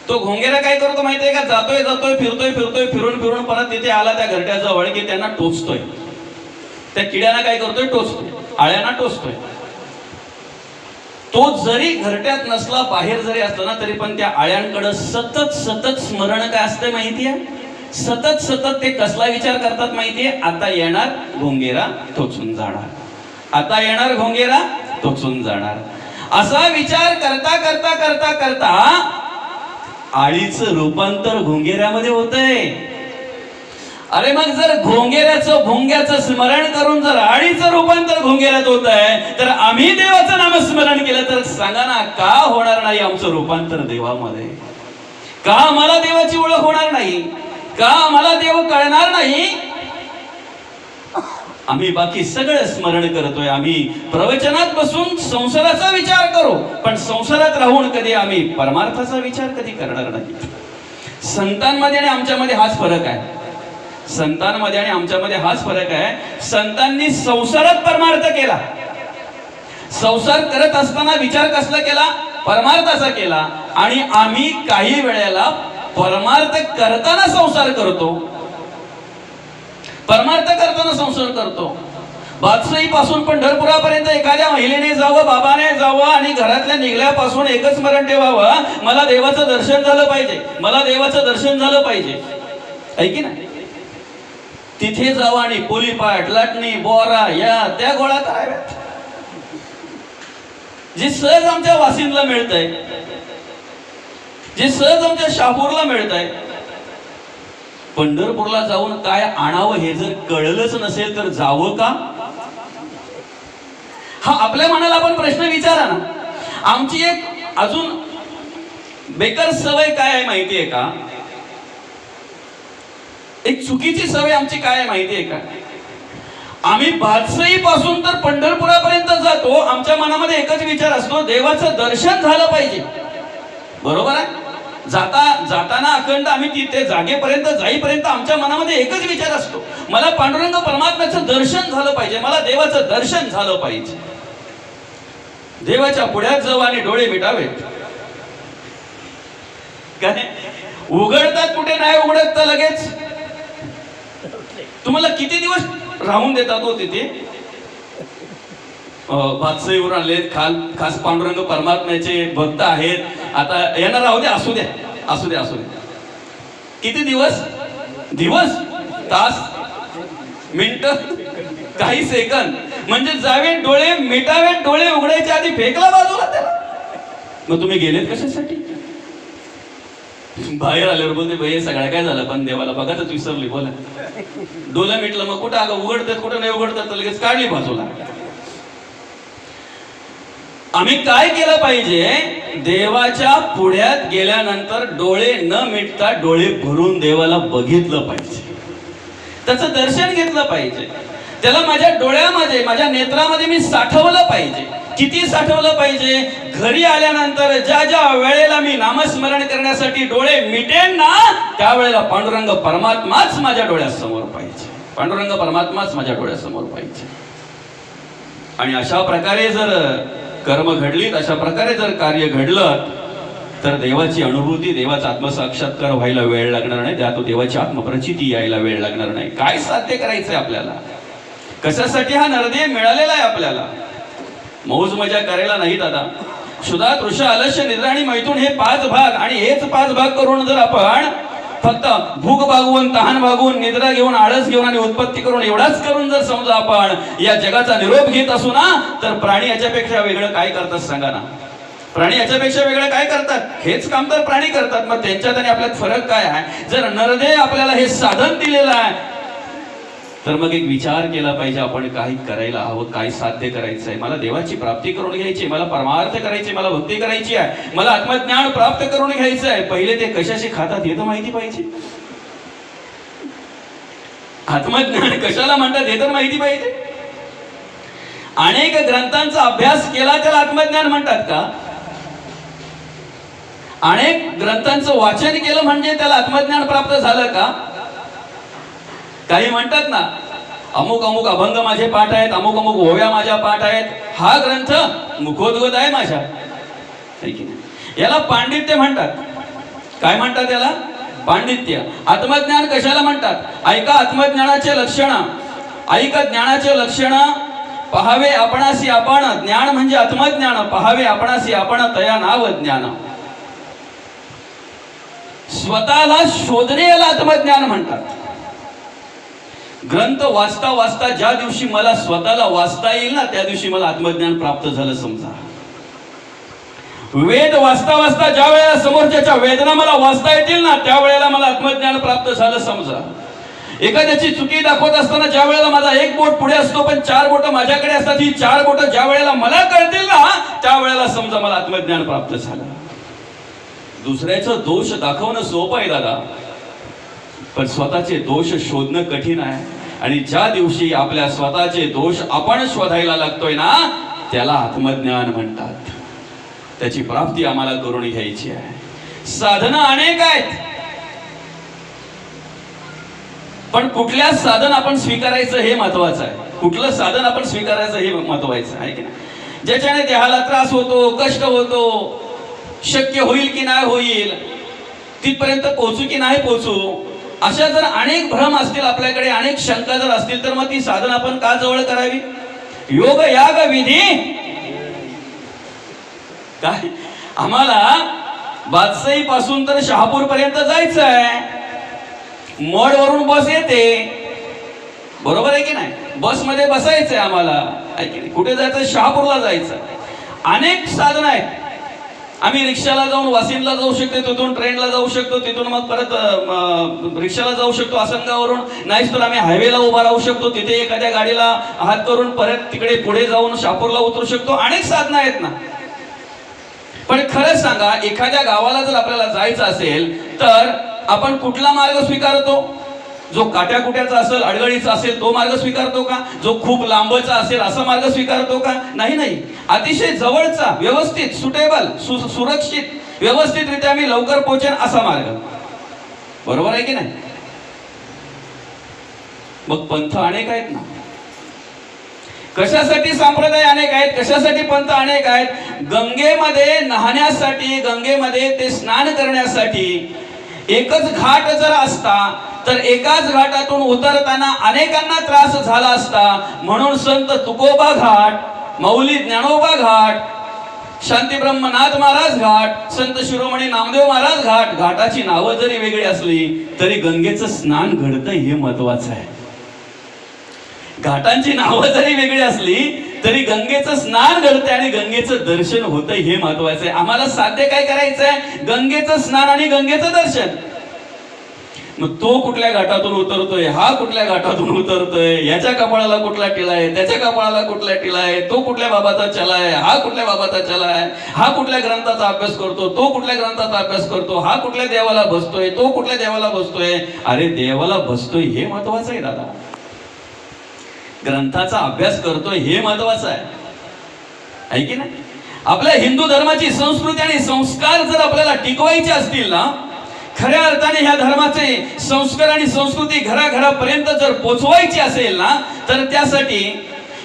तो घोंगेरा काय करतो माहितीये का? जातोय फिरून परत तिथे आला त्या घरट्याजवळ की त्यांना टोचतोय. त्या किड्यांना काय करतोय? टोचतोय, आळ्यांना टोचतोय. तो जरी घरट्यात नसला, बाहेर जरी असला ना, तरी पण त्या आळ्यांकडे सतत स्मरण काय असतं माहितीये? सतत ते कसला विचार करतात माहितीये? आता येणार घोंगेरा टोचून जाणार, आता येणार घोंगेरा टोचून जाणार. असा विचार करता करता करता करता आळीचं रूपांतर घोंगेऱ्यामध्ये होतंय. अरे मग जर घोंगेऱ्याचं भोंग्याचं स्मरण करून जर आळीचं रूपांतर घोंगेऱ्यात होत आहे, तर आम्ही देवाचं नामस्मरण केलं तर सांगा ना, का होणार नाही आमचं रूपांतर देवामध्ये? का आम्हाला देवाची ओळख होणार नाही? का आम्हाला देव कळणार नाही? आम्ही बाकी सगळं स्मरण करतोय. आम्ही प्रवचनात बसून संसाराचा विचार करू, पण संसारात राहून कधी आम्ही परमार्थाचा विचार कधी करणार नाही. संतांमध्ये आणि आमच्यामध्ये हाच फरक आहे. संतांमध्ये आणि आमच्यामध्ये हाच फरक आहे. संतांनी संसारात परमार्थ केला. संसार करत असताना विचार कसला केला? परमार्थाचा केला. आणि आम्ही काही वेळेला परमार्थ करताना संसार करतो, परमार्थ करताना संसार करतो. बादशाही पासून पंढरपुरापर्यंत एखाद्या महिलेने जावं, बाबाने जावं आणि घरातल्या निघल्यापासून एकच स्मरण ठेवावं, मला देवाचं दर्शन झालं पाहिजे, मला देवाचं दर्शन झालं पाहिजे, आहे की नाही? तिथे जावं आणि पोलीपाट, लाटणी, बोरा या त्या गोळा कराव्यात, जे सहज आमच्या वासिंदला मिळतंय, जे सहज आमच्या शहापूरला मिळतंय. पंढरपूरला जाऊन काय आणावं हे जर कळलंच नसेल तर जावं का? हा आपल्या मनाला आपण प्रश्न विचारा ना. आमची एक अजून बेकार सवय काय आहे माहितीये का? एक चुकीची सवय आमची काय आहे माहितीये का? आम्ही बादशाही पासून तर पंढरपुरापर्यंत जातो, आमच्या मनामध्ये एकच विचार असतो, देवाचं दर्शन झालं पाहिजे. बरोबर आहे. जाताना अखंड आम्ही तिथे जागेपर्यंत जाईपर्यंत आमच्या मनामध्ये एकच विचार असतो, मला पांडुरंग परमात्म्याचं दर्शन झालं पाहिजे, मला देवाचं दर्शन झालं पाहिजे. देवाच्या पुढ्यात जाऊ आणि डोळे मिटावेत. काय उघडतात कुठे नाही उघडत तर लगेच. तुम्हाला किती दिवस राहून देतात हो तिथे. बादशाहीवर आले, खास पांडुरंग परमात्म्याचे भक्त आहेत. आता येणार राहू दे, असू द्या असू द्या असू द्या. किती दिवस, तास, मिनिट, काही सेकंद, म्हणजे जावे डोळे मिटावे, डोळे उघडायच्या आधी फेकला बाजूला त्याला. मग तुम्ही गेलेत कशासाठी? बाहेर आल्यावर बोलते भाई सगळं काय झालं, पण देवाला बघातच विसरली. बोला डोलं मिटलं, मग कुठं अगं उघडतात कुठं नाही उघडतात, तर लगेच काढली बाजूला. आम्ही काय केलं पाहिजे, देवाच्या पुढ्यात गेल्यानंतर डोळे न मिटता डोळे भरून देवाला बघितलं पाहिजे, त्याचं दर्शन घेतलं पाहिजे. त्याला माझ्या डोळ्यामध्ये, माझ्या नेत्रामध्ये मी साठवलं पाहिजे. किती साठवलं पाहिजे? घरी आल्यानंतर ज्या ज्या वेळेला मी नामस्मरण करण्यासाठी डोळे मिटेन ना, त्यावेळेला पांडुरंग परमात्माच माझ्या डोळ्यासमोर पाहिजे. पांडुरंग परमात्माच माझ्या डोळ्यासमोर पाहिजे. आणि अशा प्रकारे जर कर्म घडलीत, अशा प्रकारे जर कार्य घडलं, तर देवाची अनुभूती, देवाचा आत्मसाक्षात्कार व्हायला वेळ लागणार नाही. त्यात देवाची आत्मप्रचिती यायला वेळ लागणार नाही. काय साध्य करायचंय आपल्याला? कशासाठी हा नरदेह मिळालेला आहे आपल्याला? मौज मजा करायला नाही दादा. क्षुधा, तृषा, आलस्य, निद्रा आणि मैथुन हे 5 भाग, आणि हेच 5 भाग करून जर आपण फक्त भूक भागवून, तहान भागवून, निद्रा घेऊन, आळस घेऊन आणि उत्पत्ती करून एवढाच करून जर समजा आपण या जगाचा निरोप घेत असू ना, तर प्राणी याच्यापेक्षा वेगळं काय करतात सांगा ना? प्राणी याच्यापेक्षा वेगळं काय करतात? हेच काम तर प्राणी करतात. मग त्यांच्यात आणि आपल्यात फरक काय आहे? जर नरदेह आपल्याला हे साधन दिलेलं आहे, तर मग एक विचार केला पाहिजे, आपण काही करायला हवं, काय साध्य करायचंय. मला देवाची प्राप्ती करून घ्यायची, मला परमार्थ करायचे, मला भक्ती करायची आहे, मला आत्मज्ञान प्राप्त करून घ्यायचं आहे. पहिले ते कशाशी खातात हे तर माहिती पाहिजे. आत्मज्ञान कशाला म्हणतात हे तर माहिती पाहिजे. अनेक ग्रंथांचा अभ्यास केला त्याला आत्मज्ञान म्हणतात का? अनेक ग्रंथांचं वाचन केलं म्हणजे त्याला आत्मज्ञान प्राप्त झालं का? काही म्हणतात ना, अमुक अमुक अभंग माझे पाठ आहेत, अमुक अमुक ओव्या माझ्या पाठ आहेत, हा ग्रंथ मुखोद्गत आहे माझ्या. याला पांडित्य म्हणतात. काय म्हणतात याला? पांडित्य. आत्मज्ञान कशाला म्हणतात? ऐका आत्मज्ञानाचे लक्षण, ऐका ज्ञानाचे लक्षण. पहावे आपणासी आपण, ज्ञान म्हणजे आत्मज्ञान. पहावे आपणासी आपण, तया नाव ज्ञान. स्वतःला शोधणे याला आत्मज्ञान म्हणतात. ग्रंथ वाचता वाचता ज्या दिवशी मला स्वतःला वाचता येईल ना, त्या दिवशी मला आत्मज्ञान प्राप्त झालं समजा. वेद वाचता वाचता ज्या वेळेला समोरच्याच्या वेदना मला वाचता येतील ना, त्या वेळेला मला आत्मज्ञान प्राप्त झालं समजा. एखाद्याची चुकी दाखवत असताना ज्या वेळेला माझा एक बोट पुढे असतो पण 4 बोट माझ्याकडे असतात, ही 4 बोट ज्या वेळेला मला कळतील ना, त्या वेळेला समजा मला आत्मज्ञान प्राप्त झालं. दुसऱ्याचं दोष दाखवणं सोपं आहे दादा, पण स्वतःचे दोष शोधणं कठीण आहे. आणि ज्या दिवशी आपल्या स्वतःचे दोष आपण शोधायला लागतोय ना, त्याला आत्मज्ञान म्हणतात. त्याची प्राप्ती आम्हाला करून घ्यायची आहे. साधनं अनेक आहेत, पण कुठल्या साधन आपण स्वीकारायचं हे महत्वाचं आहे. कुठलं साधन आपण स्वीकारायचं हे महत्वाचं आहे की नाही? ज्याच्याने देहाला त्रास होतो, कष्ट होतो, शक्य होईल की नाही होईल, तिथपर्यंत पोहोचू की नाही पोहोचू, अशा जर अनेक भ्रम असतील आपल्याकडे, अनेक शंका जर असतील, तर मग ती साधन आपण का जवळ करावी? योग याग विधी. काय आम्हाला बादशाही पासून तर शहापूर पर्यंत जायचं आहे. मोड वरून बस येते, बरोबर आहे की नाही? बस मध्ये बसायचंय आम्हाला, कुठे जायचं? शहापूरला जायचं. अनेक साधन आहेत. आम्ही रिक्षाला जाऊन वाशिमला जाऊ शकतो, तिथून ट्रेनला जाऊ शकतो, तिथून मग परत रिक्षाला जाऊ शकतो आसनगाववरून. नाहीच तर आम्ही हायवेला उभा राहू शकतो, तिथे एखाद्या गाडीला हात करून परत तिकडे पुढे जाऊन शहापूरला उतरू शकतो. अनेक साधनं आहेत ना. पण खरंच सांगा, एखाद्या गावाला जर आपल्याला जायचं असेल तर आपण कुठला मार्ग स्वीकारतो? जो काट्याकुट्याचा असेल, अडगळीचा असेल तो मार्ग स्वीकारतो का? जो खूप लांबचा असेल असा मार्ग स्वीकारतो का? नाही नाही, अतिशय जवळचा, व्यवस्थित, सुटेबल, सुरक्षित, व्यवस्थितरित्या मी लवकर पोहोचेन असा मार्ग. बरोबर आहे की नाही? मग पंथ अनेक आहेत ना. कशासाठी संप्रदाय अनेक आहेत, कशासाठी पंथ अनेक आहेत? गंगेमध्ये न्हाण्यासाठी, गंगेमध्ये ते स्नान करण्यासाठी एकच घाट जर असता तर एकाच घाटातून उतरताना अनेकांना त्रास झाला असता. म्हणून संत तुकोबा घाट, माऊली ज्ञानोबा घाट, शांती ब्रह्मनाथ महाराज घाट, संत शिरोमणी नामदेव महाराज घाट, घाटाची नावं जरी वेगळी असली तरी गंगेचं स्नान घडतं हे महत्वाचं आहे. घाटांची नावं जरी वेगळी असली तरी गंगेचं स्नान घडतंय आणि गंगेचं दर्शन होतंय हे महत्वाचं आहे. आम्हाला साध्य काय करायचंय? गंगेचं स्नान आणि गंगेचं दर्शन. मग तो कुठल्या घाटातून उतरतोय, हा कुठल्या घाटातून उतरतोय, याच्या कपाळाला कुठला टिळा आहे, त्याच्या कपाळाला कुठला टिळा आहे, तो कुठल्या बाबाचा चला आहे, हा कुठल्या बाबाचा चला आहे, हा कुठल्या ग्रंथाचा अभ्यास करतो, तो कुठल्या ग्रंथाचा अभ्यास करतो, हा कुठल्या देवाला बसतोय, तो कुठल्या देवाला बसतोय. अरे देवाला बसतोय हे महत्वाचं आहे दादा, ग्रंथाचा अभ्यास करतोय हे महत्वाचं आहे की नाही? आपल्या हिंदू धर्माची संस्कृती आणि संस्कार जर आपल्याला टिकवायचे असतील ना, खऱ्या अर्थाने ह्या धर्माचे संस्कार आणि संस्कृती घराघरापर्यंत जर पोचवायची असेल ना, तर त्यासाठी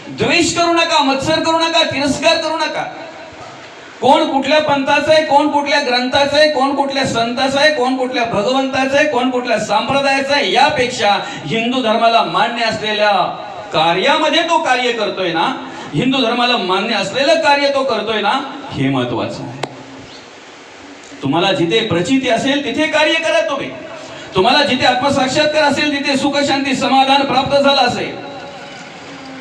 द्वेष करू नका, मत्सर करू नका, तिरस्कार करू नका. कोण कुठल्या पंथाचं आहे, कोण कुठल्या ग्रंथाचं आहे, कोण कुठल्या संताचं आहे, कोण कुठल्या भगवंताचं आहे, कोण कुठल्या संप्रदायाचं आहे, यापेक्षा हिंदू धर्माला मान्य असलेल्या कार्यामध्ये तो कार्य करतोय ना, हिंदू धर्माला मान्य असलेलं कार्य तो करतोय ना, हे महत्वाचं आहे. तुम्हाला जिथे प्रचिती असेल तिथे कार्य करा तुम्ही. तुम्हाला जिथे आत्मसाक्षात्कार असेल तिथे सुख शांती समाधान प्राप्त झालं असेल,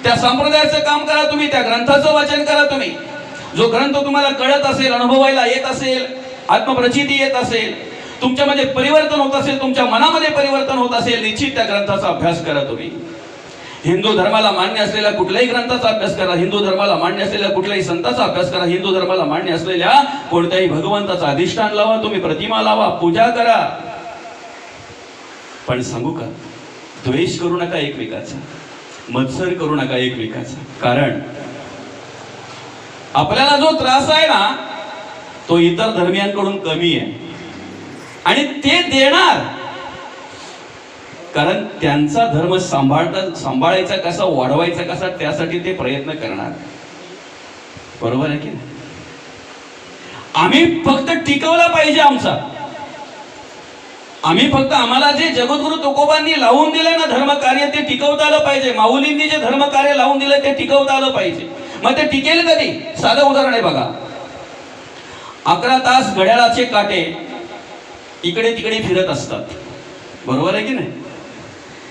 त्या संप्रदायाचं काम करा तुम्ही, त्या ग्रंथाचं वाचन करा तुम्ही. जो ग्रंथ तुम्हाला कळत असेल, अनुभवायला येत असेल, आत्मप्रचिती येत असेल, तुमच्यामध्ये परिवर्तन होत असेल, तुमच्या मनामध्ये परिवर्तन होत असेल, निश्चित त्या ग्रंथाचा अभ्यास करा तुम्ही. हिंदू धर्माला मान्य असलेल्या कुठल्याही ग्रंथाचा अभ्यास करा, हिंदू धर्माला मान्य असलेल्या कुठल्याही संतांचा अभ्यास करा, हिंदू धर्माला मान्य असलेल्या कोणत्याही भगवंताचा अधिष्ठान लावा तुम्ही, प्रतिमा लावा, पूजा करा. पण सांगू का, द्वेष करू नका एकमेकाचा, मत्सर करू नका एकमेकाचा. कारण आपल्याला जो त्रास आहे ना तो इतर धर्मियांकडून कमी आहे आणि ते देणार, कारण त्यांचा धर्म सांभाळायचा कसा, वाढवायचा कसा, त्यासाठी ते प्रयत्न करणार. बरोबर आहे की नाही? आम्ही फक्त टिकवला पाहिजे आमचा. आम्ही फक्त, आम्हाला जे जगद्गुरु तुकोबांनी लावून दिले ना धर्म कार्य, ते टिकवता आलं पाहिजे. माऊलींनी जे धर्म कार्य लावून दिलं ते टिकवता आलं पाहिजे. मग ते टिकेल कधी? साधं उदाहरण आहे बघा. 11 तास घड्याळाचे काटे इकडे तिकडे फिरत असतात. बरोबर आहे की नाही?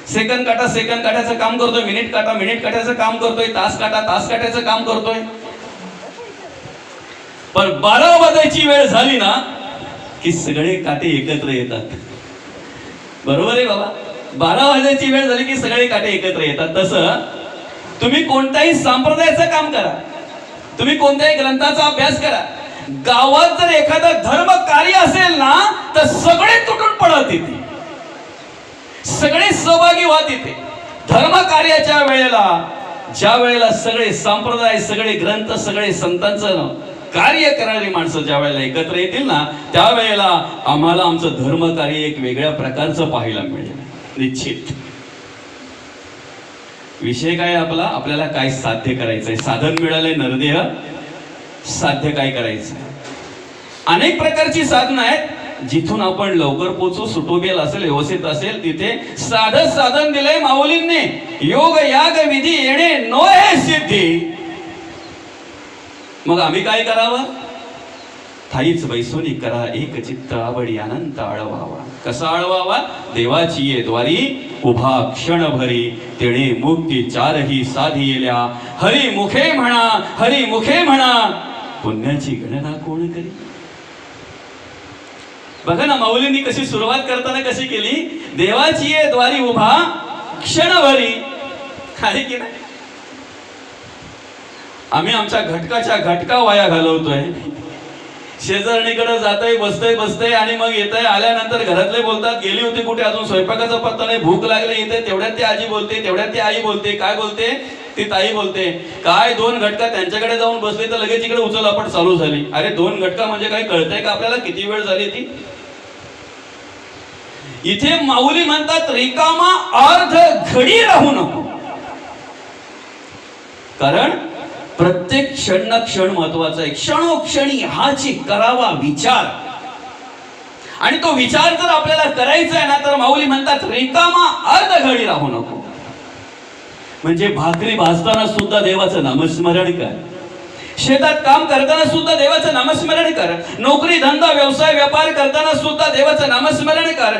सेकंद काटा सेकंद काट्याचं काम करतोय, मिनिट काटा मिनिट काट्याचं काम करतोय, तास काटा तास काट्याचं काम करतोय. पण 12 वाजायची वेळ झाली ना की सगळे काटे एकत्र येतात. बरोबर आहे बाबा? 12 वाजायची वेळ झाली की सगळे काटे एकत्र येतात. तसं तुम्ही कोणत्याही संप्रदायाचं काम करा, तुम्ही कोणत्याही ग्रंथाचा अभ्यास करा, गावात जर एखादा धर्म कार्य असेल ना तर सगळे तुटून पडत येते, सगळे सहभागी व्हा तिथे. धर्म कार्याच्या वेळेला, ज्या वेळेला सगळे संप्रदाय, सगळे ग्रंथ, सगळे संतांचं कार्य करणारी माणसं ज्या वेळेला एकत्र येतील ना, त्यावेळेला आम्हाला आमचं धर्म कार्य एक वेगळ्या प्रकारचं पाहायला मिळेल निश्चित. विषय काय आपला, आपल्याला काय साध्य करायचंय, साधन मिळालंय नरदेह, साध्य काय करायचंय. अनेक प्रकारची साधनं आहेत जिथून आपण लवकर पोहोचू, सुटोबेल असेल, व्यवस्थित असेल, तिथे साधं साधन दिलंय माऊलींनी. योग याग विधी येणे नोहे सिद्धी. मग आम्ही काय करावं? थाईच बैसोनी करा एक चित्त आवडी अनंत आळवावा. कसा आळवावा? देवाची ये द्वारी उभा क्षण भरी, तेणे मुक्ती चारही साधी येल्या. हरी मुखे म्हणा, हरी मुखे म्हणा, पुण्याची गणना कोण करी. बघा ना माऊलींनी कशी सुरुवात करताना कशी केली, देवाची ये द्वारी उभा क्षणभरी. आहे की नाही? आम्ही आमच्या घटकाच्या घटका वाया घालवतोय, शेजारणीकडे जातय बसतय आणि मग येतय. आल्यानंतर घरातले बोलतात गेली होती कुठे, अजून स्वयंपाकाचा पत्ता नाही, भूक लागली इथे. तेवढ्यात ती आजी बोलते, तेवढ्यात ती आई बोलते. काय बोलते ती ताई बोलते, काय 2 घटका त्यांच्याकडे जाऊन बसले तर लगेच इकडे उचलआपट चालू झाली. अरे 2 घटका म्हणजे काय कळतंय का आपल्याला किती वेळ झाली ती? इथे माऊली म्हणतात रिकामा अर्ध घडी राहू नको. कारण प्रत्येक क्षण ना क्षण महत्वाचा आहे. क्षणोक्षणी हाची करावा विचार. आणि तो विचार जर आपल्याला करायचा आहे ना तर माऊली म्हणतात रिकामा अर्ध घडी राहू नको. म्हणजे भाकरी भाजताना सुद्धा देवाचं नामस्मरण कर, शेतात काम करताना सुद्धा देवाचं नामस्मरण कर, नोकरी धंदा व्यवसाय व्यापार करताना सुद्धा देवाचं नामस्मरण कर.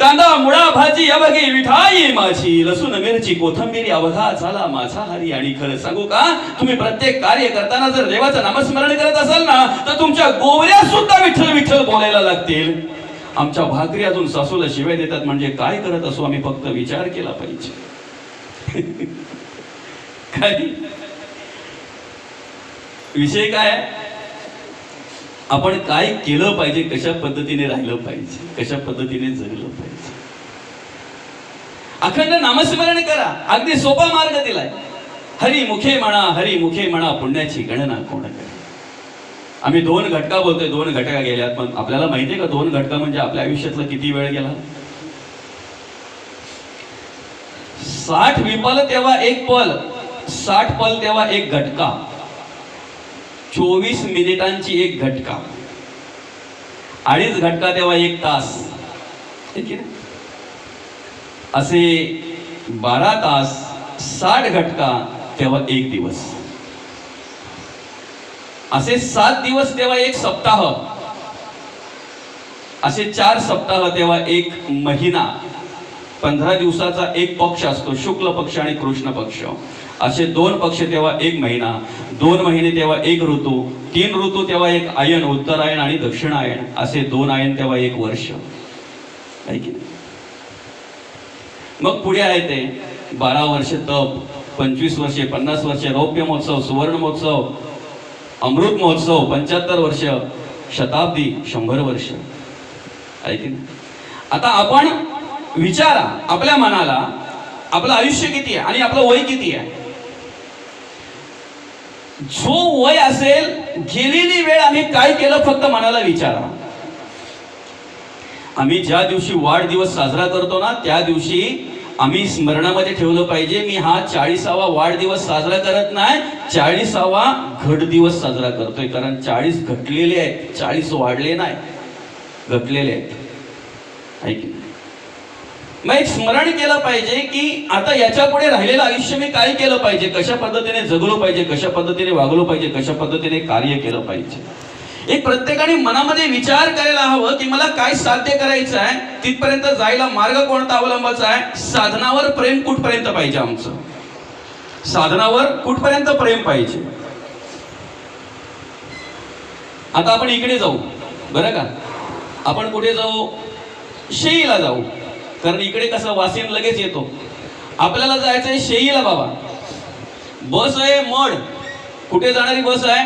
कांदा मुळा भाजी अवघी विठाई माझी, लसूण मिरची कोथंबीर अवघा झाला माझा हरी. आणि खरं सांगू का, तुम्ही प्रत्येक कार्य करताना जर देवाचं नामस्मरण करत असाल ना तर तुमच्या गोवऱ्या सुद्धा विठ्ठल विठ्ठल बोलायला लागतील. आमच्या भाकरी अजून सासूला शिवाय देतात म्हणजे काय करत असो, आम्ही फक्त विचार केला पाहिजे. काय विषय काय, आपण काय केलं पाहिजे, कशा पद्धतीने राहिलं पाहिजे, कशा पद्धतीने जगलं पाहिजे. अखंड नामस्मरण करा. अगदी सोपा मार्ग दिलाय. हरी मुखे म्हणा पुण्याची गणना कोण करे. आम्ही 2 घटका बोलतोय, 2 घटका गेल्यात, पण आपल्याला माहितीये का 2 घटका म्हणजे आपल्या आयुष्यातला किती वेळ गेला? 60 विपल तेव्हा 1 पल, 60 पल तेव्हा 1 घटका, 24 मिनिटांची 1 घटका, 2.5 घटका तेव्हा 1 तास, असे 12 तास, 60 घटका तेव्हा 1 दिवस, असे 7 दिवस तेव्हा 1 सप्ताह, असे 4 सप्ताह तेव्हा 1 महिना, 15 दिवसाचा 1 पक्ष असतो, शुक्ल पक्ष आणि कृष्ण पक्ष. असे 2 पक्ष तेव्हा 1 महिना, 2 महिने तेव्हा 1 ऋतू, 3 ऋतू तेव्हा 1 आयन, उत्तरायण आणि दक्षिणायन, असे 2 आयन तेव्हा 1 वर्ष. मग पुढे आहे ते 12 वर्ष तप, 25 वर्षे, 50 वर्षे रौप्य महोत्सव, सुवर्ण महोत्सव, अमृत महोत्सव, 75 वर्ष, शताब्दी, 100 वर्ष. ऐक आता आपण विचारा आपल्या मनाला, आपलं आयुष्य किती आहे आणि आपलं वय किती आहे. जो वय असेल, गेलेली वेळ आम्ही काय केलं फक्त मनाला विचारा. आम्ही ज्या दिवशी वाढदिवस साजरा करतो ना त्या दिवशी आम्ही स्मरणामध्ये ठेवलं पाहिजे, मी हा 40वा वाढदिवस साजरा करत नाही, 40वा घट दिवस साजरा करतोय. कारण 40 घटलेले आहेत, 40 वाढले नाही, घटलेले आहेत. ऐक मग एक स्मरण केलं पाहिजे की आता याच्या पुढे राहिलेलं आयुष्य मी काय केलं पाहिजे, कशा पद्धतीने जगलो पाहिजे, कशा पद्धतीने वागलो पाहिजे, कशा पद्धतीने कार्य केलं पाहिजे. एक प्रत्येकाने मनामध्ये विचार करायला हवं की मला काय साध्य करायचं आहे, तिथपर्यंत जायला मार्ग कोणता अवलंबायचा आहे, साधनावर प्रेम कुठपर्यंत पाहिजे, आमचं साधनावर कुठपर्यंत प्रेम पाहिजे. आता आपण इकडे जाऊ बरं का, आपण कुठे जाऊ, शेईला जाऊ. कारण इकडे कसं वासिन लगेच येतो. आपल्याला जायचं आहे शेईला बाबा. बस आहे मड, कुठे जाणारी बस आहे,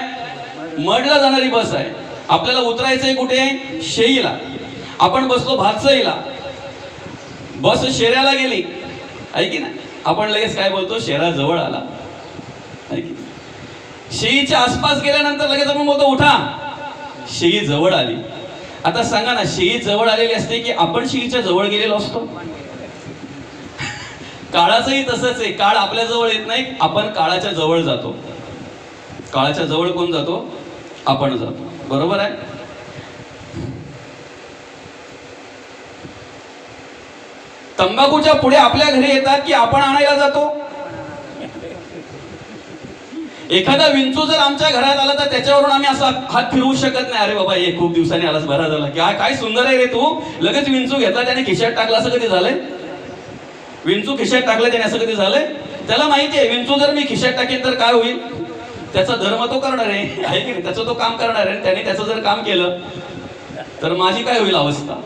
मडला जाणारी बस आहे. आपल्याला उतरायचंय कुठे, शेईला. आपण बसलो भातसईला, बस शेऱ्याला गेली, ऐकी ना, आपण लगेच काय बोलतो, शेरा जवळ आला. ऐकी शेईच्या आसपास गेल्यानंतर लगेच आपण बोलतो उठा, शेई जवळ आली. आता सांगा ना, शेई जवळ आलेली असते की आपण शेईच्या जवळ गेलेलो असतो. काळाचंही तसंच आहे, काळ आपल्या जवळ येत नाही, आपण काळाच्या जवळ जातो. काळाच्या जवळ कोण जातो, आपण जातो. बरोबर आहे. तंबाखूच्या पुढे आपल्या घरी येतात की आपण आणायला जातो. एखादा विंचू जर आमच्या घरात आला तर त्याच्यावरून आम्ही असा हात फिरवू शकत नाही, अरे बाबा हे खूप दिवसांनी आलास, बरा झाला, काय सुंदर आहे रे तू, लगेच विंचू घेतला त्याने खिशात टाकला, असं कधी झालंय. विंचू खिशात टाकलं त्याने, असं कधी झालंय. त्याला माहिती आहे विंचू जर मी खिशात टाकेन तर काय होईल, त्याचा धर्म तो करणार आहे की नाही, त्याचं तो काम करणार आहे. त्याने त्याचं जर काम केलं तर माझी काय होईल अवस्था.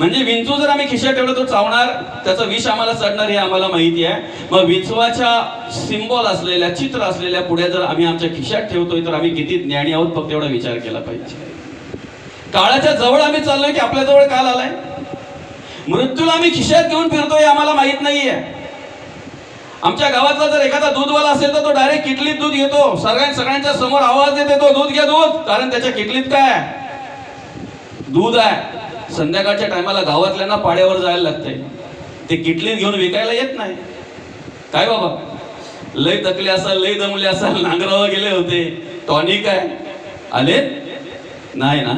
म्हणजे विंचू जर आम्ही खिशात ठेवलं तर चावणार, त्याचं विष आम्हाला चढणार हे आम्हाला माहिती आहे. मग विंचवाच्या सिंबॉल असलेल्या, चित्र असलेल्या पुढ्या जर आम्ही आमच्या खिशात ठेवतोय तर आम्ही किती ज्ञानी आहोत फक्त एवढा विचार केला पाहिजे. काळाच्या जवळ आम्ही चाललोय की आपल्या जवळ काल आलाय? मृत्यूला आम्ही खिशात घेऊन फिरतोय आम्हाला माहित नाहीये. आमच्या गावातला जर एखादा दूधवाला असेल तर तो डायरेक्ट किटलीत दूध घेतो, सगळ्यांच्या समोर आवाज देतो, दूध घ्या दूध, कारण त्याच्या किटलीत काय दूध आहे. संध्याकाळच्या टायमाला गावातल्यांना पाड्यावर जायला लागतंय, ते किटलीत घेऊन विकायला येत नाही. काय बाबा, लय थकले असाल, लय दमले असाल, नांगरावर गेले होते, टॉनिक आहे, आले नाही ना.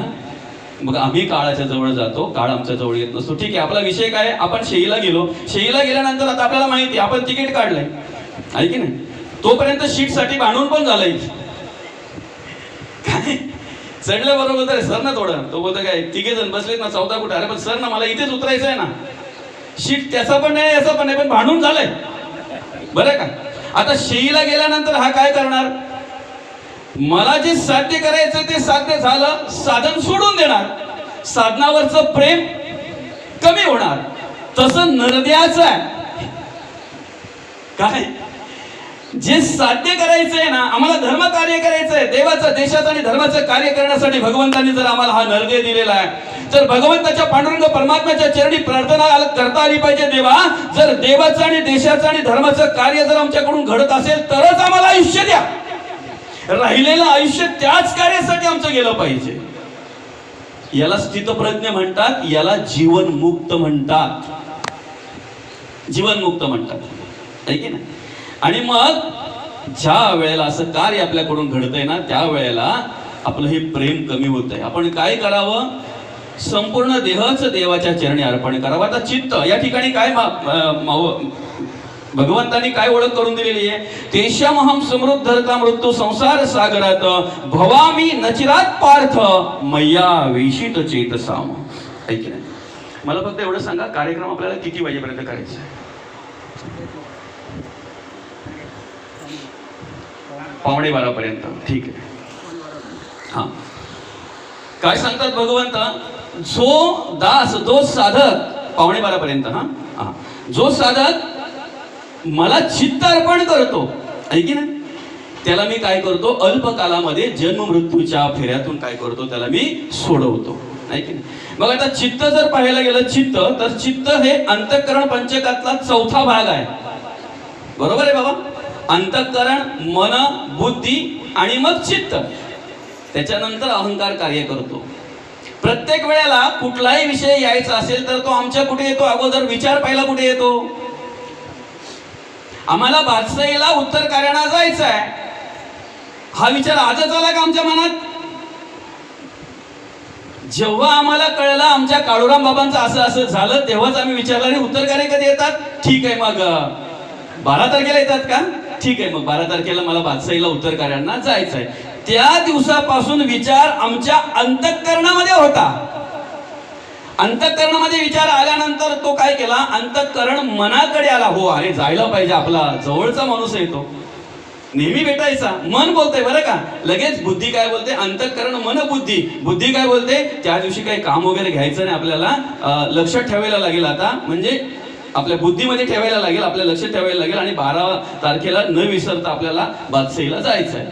मग आम्ही काळाच्या जवळ जातो, काळ आमच्या जवळ येत नसतो. ठीक आहे, आपला विषय काय, आपण शेईला गेलो. शेईला गेल्यानंतर आता आपल्याला माहिती, आपण तिकीट काढलंय आहे की नाही. तोपर्यंत शीटसाठी भांडून पण झालंय. काय चढल्या बरोबर तर सर ना थोडं, तो बोलतो काय तिघे जण बसलेत ना, चौथा कुठे, अरे पण सर ना मला इथेच उतरायचं आहे ना. शीट त्याचा पण नाही, याचा पण नाही, पण भांडून झालंय बरं का. आता शेईला गेल्यानंतर हा काय करणार, मला जे साध्य करायचं ते साध्य झालं, साधन सोडून देणार, साधनावरचं प्रेम कमी होणार. तसं नरद्याचं आहे. काय जे साध्य करायचंय ना, आम्हाला धर्म कार्य करायचंय, देवाचं, देशाचं आणि धर्माचं कार्य करण्यासाठी भगवंतांनी जर आम्हाला हा नरदेह दिलेला आहे, तर भगवंताच्या पांडुरंग परमात्म्याच्या चरणी प्रार्थना करता आली पाहिजे. देवा, जर देवाचं आणि देशाचं आणि धर्माचं कार्य जर आमच्याकडून घडत असेल तरच आम्हाला आयुष्य द्या. राहिलेलं आयुष्य त्याच कार्यासाठी आमचं गेलं पाहिजे. याला स्थितप्रज्ञ म्हणतात, याला जीवनमुक्त म्हणतात, जीवनमुक्त म्हणतात, आहे की नाही. आणि मग ज्या वेळेला असं कार्य आपल्याकडून घडतंय ना, त्या वेळेला आपलं हे प्रेम कमी होत आहे. आपण काय करावं, संपूर्ण देहच देवाच्या चरणी अर्पण करावं. आता चित्त या ठिकाणी काय भगवंतांनी काय ओळख करून दिलेली आहे, तेषामहं समृद्धरता मृत्यू संसार सागरात भवामी नचिरात पार्थ मय्या वेशित चेतसाम. ऐक नाही, मला फक्त एवढं सांगा, कार्यक्रम आपल्याला किती वाजेपर्यंत करायचा आहे? 11:15 पर्यंत. ठीक आहे. हा, काय सांगतात भगवंत, जो दास, जो साधक 11:15 पर्यंत, हा, जो साधक मला चित्त अर्पण करतो, ऐकी ना, त्याला मी काय करतो, अल्पकालामध्ये जन्म मृत्यूच्या फेऱ्यातून काय करतो, त्याला मी सोडवतो, ऐकी ना. मग आता चित्त जर पाहायला गेलं, चित्त, तर चित्त हे अंतःकरण पंचकातला चौथा भाग आहे. बरोबर आहे बाबा. अंतःकरण, मन, बुद्धी आणि मग चित्त, त्याच्यानंतर अहंकार कार्य करतो. प्रत्येक वेळेला कुठलाही विषय यायचा असेल तर तो आमच्या कुठे येतो, अगोदर विचार पहिला कुठे येतो. आम्हाला बादशाहीला उत्तर कार्याला जायचं आहे, हा विचार आजच आला का आमच्या मनात? जेव्हा आम्हाला कळलं आमच्या काळूराम बाबांचं असं असं झालं, तेव्हाच आम्ही विचारलं, आणि उत्तर कार्य कधी येतात? ठीक आहे, मग 12 तारखेला येतात का? ठीक आहे, मग 12 तारखेला मला बादशाहीला उत्तर कार्यांना जायचं आहे. त्या दिवसापासून विचार आमच्या अंतःकरणामध्ये होता. अंतःकरणामध्ये विचार आल्यानंतर तो काय केला, अंतःकरण मनाकडे आला. हो, अरे जायला पाहिजे, आपला जवळचा माणूस आहे, तो नेहमी भेटायचा. मन बोलतंय बरं का, लगेच बुद्धी काय बोलते, अंतःकरण, मन, बुद्धी. बुद्धी काय बोलते, त्या दिवशी काही काम वगैरे घ्यायचं नाही, आपल्याला लक्षात ठेवायला लागेल. आता म्हणजे आपल्या बुद्धीमध्ये ठेवायला लागेल, आपल्या लक्षात ठेवायला लागेल, आणि 12 तारखेला न विसरता आपल्याला बादशाहीला जायचं आहे.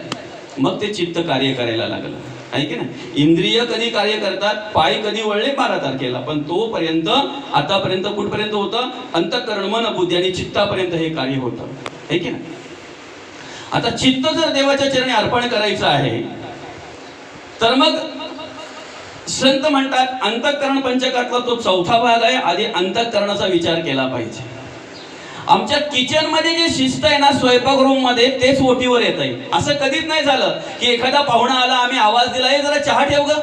मग ते चित्त कार्य करायला लागलं, आहे की नाही. इंद्रिय कधी कार्य करतात, पाय कधी वळले 12 तारखेला, पण तोपर्यंत आतापर्यंत कुठपर्यंत होतं, अंतःकरण, मन, बुद्धी आणि चित्तापर्यंत हे कार्य होतं, आहे की नाही. आता चित्त जर देवाच्या चरणी अर्पण करायचं आहे, तर मग संत म्हणतात अंतःकरण पंचकातला तो चौथा भाग आहे. आधी अंतःकरणाचा विचार केला पाहिजे. आमच्या किचन मध्ये जे शिस्त आहे ना, स्वयंपाक रूम मध्ये, तेच ओटीवर येत आहे. असं कधीच नाही झालं की एखादा पाहुणा आला, आम्ही आवाज दिला, हे जरा चहा ठेव ग.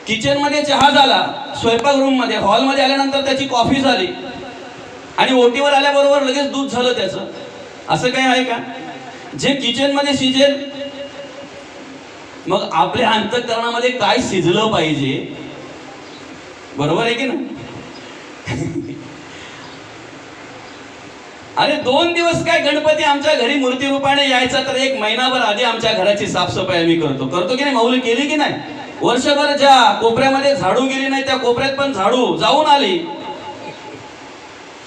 किचन मध्ये चहा झाला, स्वयंपाक रूम मध्ये, हॉल मध्ये आल्यानंतर त्याची कॉफी झाली, आणि ओटीवर आल्याबरोबर लगेच दूध झालं त्याचं. असं काही आहे का? जे किचन मध्ये शिजेल, मग आपल्या अंतःकरणामध्ये काय शिजलं पाहिजे, बरोबर आहे की नाही. अरे 2 दिवस काय, गणपती आमच्या घरी मूर्ती रूपाने यायचा तर 1 महिनाभर आधी आमच्या घराची साफसफाई आम्ही करतो की नाही. माऊली केली की नाही? वर्षभर ज्या कोपऱ्यामध्ये झाडू गेली नाही त्या कोपऱ्यात पण झाडू जाऊन आली.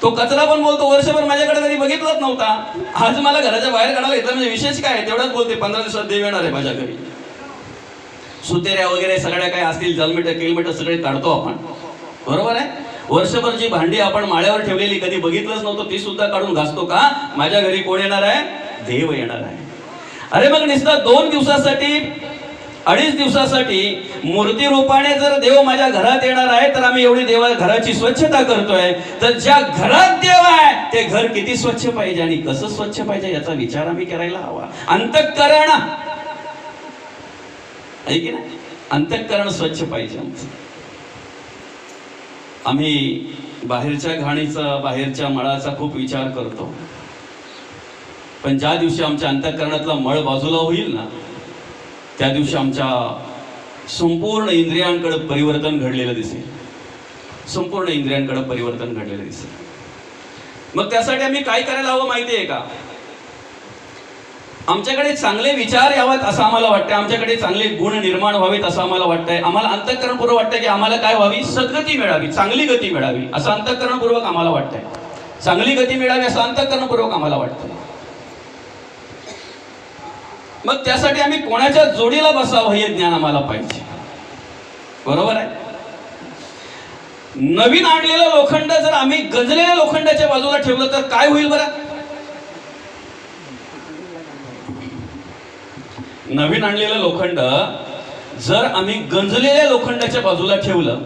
तो कचरा पण बोलतो वर्षभर माझ्याकडे कधी बघितलंच नव्हता, आज मला घराच्या बाहेर काढायला घेतलं म्हणजे विशेष काय, तेवढाच बोलते 15 दिवसात देव येणार आहे माझ्या घरी. सुतेऱ्या वगैरे सगळ्या काय असतील जलमीटर किलोमीटर सगळे काढतो आपण, बरोबर आहे. वर्षभर जी भांडी आपण माळ्यावर ठेवलेली कधी बघितलंच नव्हतं ती सुद्धा काढून घासतो का, माझ्या घरी कोण येणार आहे, देव येणार आहे. अरे मग नुसतं 2 दिवसासाठी 2.5 दिवसासाठी मूर्ती रूपाने जर देव माझ्या घरात येणार आहे तर आम्ही एवढी देवा घराची स्वच्छता करतोय, तर ज्या घरात देव आहे ते घर किती स्वच्छ पाहिजे आणि कसं स्वच्छ पाहिजे याचा विचार आम्ही करायला हवा. अंतःकरण आहे की नाही, अंतःकरण स्वच्छ पाहिजे आमचं. आम्ही बाहेरच्या घाणीचा बाहेरच्या मळाचा खूप विचार करतो, पण ज्या दिवशी आमच्या अंतःकरणातला मळ बाजूला होईल ना त्या दिवशी आमच्या संपूर्ण इंद्रियांकडे परिवर्तन घडलेलं दिसेल, संपूर्ण इंद्रियांकडे परिवर्तन घडलेलं दिसेल. मग त्यासाठी आम्ही काय करायला हवं माहिती आहे का, आमच्याकडे चांगले विचार यावेत असं आम्हाला वाटतं, आमच्याकडे चांगले गुण निर्माण व्हावेत असं आम्हाला वाटतंय. आम्हाला अंतःकरणपूर्वक वाटतं की आम्हाला काय व्हावी, सद्गती मिळावी, चांगली गती मिळावी असं अंतःकरणपूर्वक आम्हाला वाटतंय, चांगली गती मिळावी असं अंतःकरणपूर्वक आम्हाला वाटतंय. मग त्यासाठी आम्ही कोणाच्या जोडीला बसावं हे ज्ञान आम्हाला पाहिजे, बरोबर आहे. नवीन आणलेलं लोखंड जर आम्ही गंजलेल्या लोखंडाच्या बाजूला ठेवलं तर काय होईल बरं. नवीन आणलेलं लोखंड जर आम्ही गंजलेल्या लोखंडाच्या बाजूला ठेवलं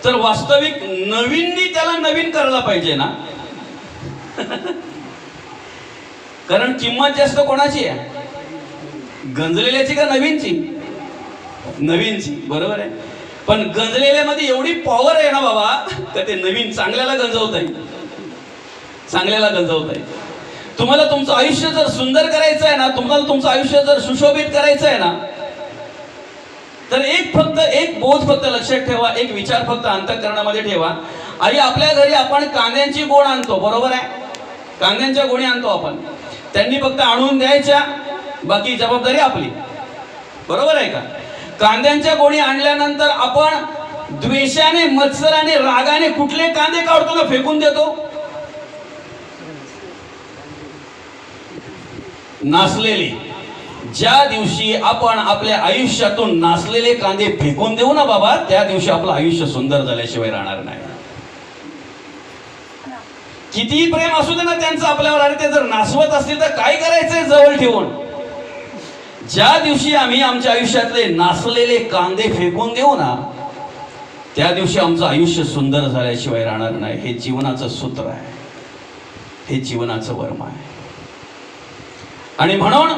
तर वास्तविक नवीननी त्याला नवीन करायला पाहिजे ना. कारण किंमत जास्त कोणाची आहे, गंजलेल्याची का नवीनची, नवीनची, बरोबर आहे. पण गंजलेल्यामध्ये एवढी पॉवर आहे ना बाबा तर ते नवीन चांगल्याला गंजवता येईल, चांगल्याला गंजवता येईल. तुम्हाला तुमचं आयुष्य जर सुंदर करायचं आहे ना, तुम्हाला तुमचं आयुष्य जर सुशोभित करायचं आहे ना, तर एक बोध फक्त लक्षात ठेवा, एक विचार फक्त अंतःकरणामध्ये ठेवा. आई आपल्या घरी आपण कांद्यांची गोण आणतो, बरोबर आहे, कांद्यांच्या गोणी आणतो आपण, त्यांनी फक्त आणून द्यायच्या, बाकी जबाबदारी आपली, बरोबर आहे का. कांद्यांच्या गोणी आणल्यानंतर आपण द्वेषाने मत्सराने रागाने कुठले कांदे काढतो ना फेकून देतो, नासलेले. ज्या दिवशी आपण आपल्या आयुष्यातून नासलेले कांदे फेकून देऊ ना बाबा, त्या दिवशी आपलं आयुष्य सुंदर झाल्याशिवाय राहणार नाही. कितीही प्रेम असू दे ना त्यांचं आपल्यावर, आणि ते जर नासवत असतील तर काय करायचंय जवळ ठेवून. ज्या दिवशी आम्ही आमच्या आयुष्यातले नासलेले कांदे फेकून देऊ ना त्या दिवशी आमचं आयुष्य सुंदर झाल्याशिवाय राहणार नाही. हे जीवनाचं सूत्र आहे, हे जीवनाचं वर्म आहे. आणि म्हणून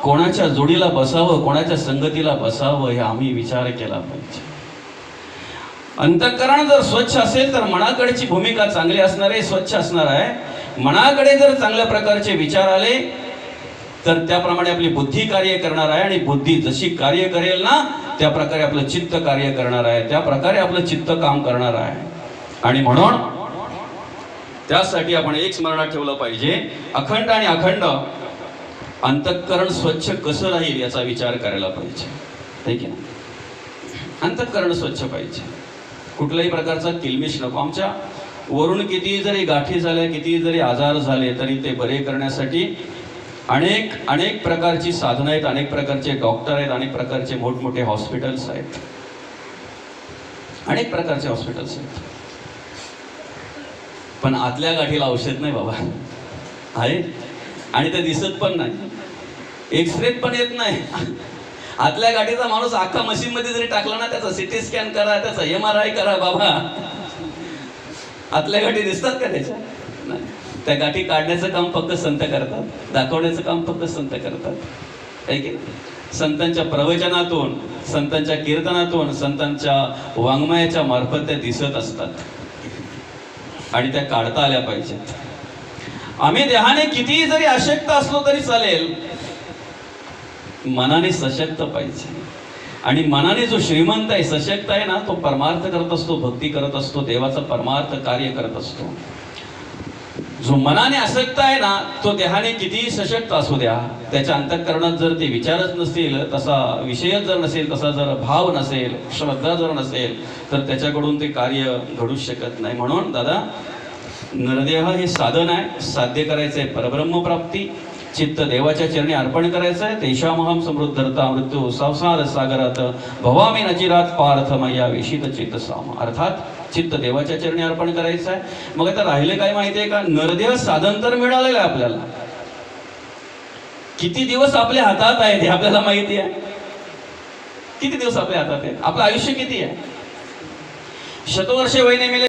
कोणाच्या जोडीला बसावं, कोणाच्या संगतीला बसावं हे आम्ही विचार केला पाहिजे. अंतःकरण जर स्वच्छ असेल तर मनाकडची भूमिका चांगली असणार आहे, स्वच्छ असणार आहे. मनाकडे जर चांगल्या प्रकारचे विचार आले तर त्याप्रमाणे आपली बुद्धी कार्य करणार आहे, आणि बुद्धी जशी कार्य करेल ना त्या प्रकारे आपलं चित्त कार्य करणार आहे, त्या प्रकारे आपलं चित्त काम करणार आहे. आणि म्हणून त्यासाठी आपण एक स्मरणात ठेवलं पाहिजे, अखंड आणि अखंड अंतःकरण स्वच्छ कसं राहील याचा विचार करायला पाहिजे, है की नाही. अंतःकरण स्वच्छ पाहिजे, कुठल्याही प्रकारचा किलमिश नको. आमच्या वरून कितीही जरी गाठी झाल्या, कितीही जरी आजार झाले तरी ते बरे करण्यासाठी अनेक प्रकारची साधनं आहेत, अनेक प्रकारचे डॉक्टर आहेत, अनेक प्रकारचे मोठमोठे हॉस्पिटल्स आहेत, अनेक प्रकारचे हॉस्पिटल्स आहेत. पण आतल्या गाठीला औषध नाही बाबा, आहे आणि ते दिसत पण नाही, एक्सरेत पण येत नाही. आतल्या गाठीचा माणूस अख्खा मशीन मध्ये जरी टाकला ना, त्याचा सिटी स्कॅन करा, त्याचा MRI करा बाबा, आतल्या गाठी दिसतात का त्याच्या, नाही. त्या गाठी काढण्याचं काम फक्त संत करतात, दाखवण्याचं काम फक्त संत करतात, आहे की नाही. संतांच्या प्रवचनातून, संतांच्या कीर्तनातून, संतांच्या वाङ्मयाच्या मार्फत त्या दिसत असतात आणि त्या काढता आल्या पाहिजेत. आम्ही देहाने कितीही जरी अशक्त असलो तरी चालेल, मनाने सशक्त पाहिजे. आणि मनाने जो श्रीमंत आहे, सशक्त आहे ना, तो परमार्थ करत असतो, भक्ती करत असतो, देवाचं परमार्थ कार्य करत असतो. जो मनाने आसक्त आहे ना, तो देहाने कितीही सशक्त असू द्या, त्याच्या अंतःकरणात जर ते विचारच नसतील, तसा विषयच जर नसेल, तसा जर भाव नसेल, श्रद्धा जर नसेल, तर त्याच्याकडून ते कार्य घडूच शकत नाही. म्हणून दादा, नरदेह हे साधन आहे, साध्य करायचंय परब्रह्मप्राप्ती, चित्त देवाच्या चरणी अर्पण करायचंय. तेषामहम समृद्धरता मृत्यू संसार सागरात भवामी नचिरात पार्थ मया वेशित चित्त साम. अर्थात चित्त देवाच्या चरणी अर्पण करायचं आहे. मग आता राहिले काय माहितीये का, नरदेह साधन तर मिळालेलं आहे आपल्याला, किती दिवस आपल्या हातात आहे हे आपल्याला माहिती आहे. किती दिवस आपल्या हातात आहे, आपलं आयुष्य किती आहे. शतवर्षे वय नेमिले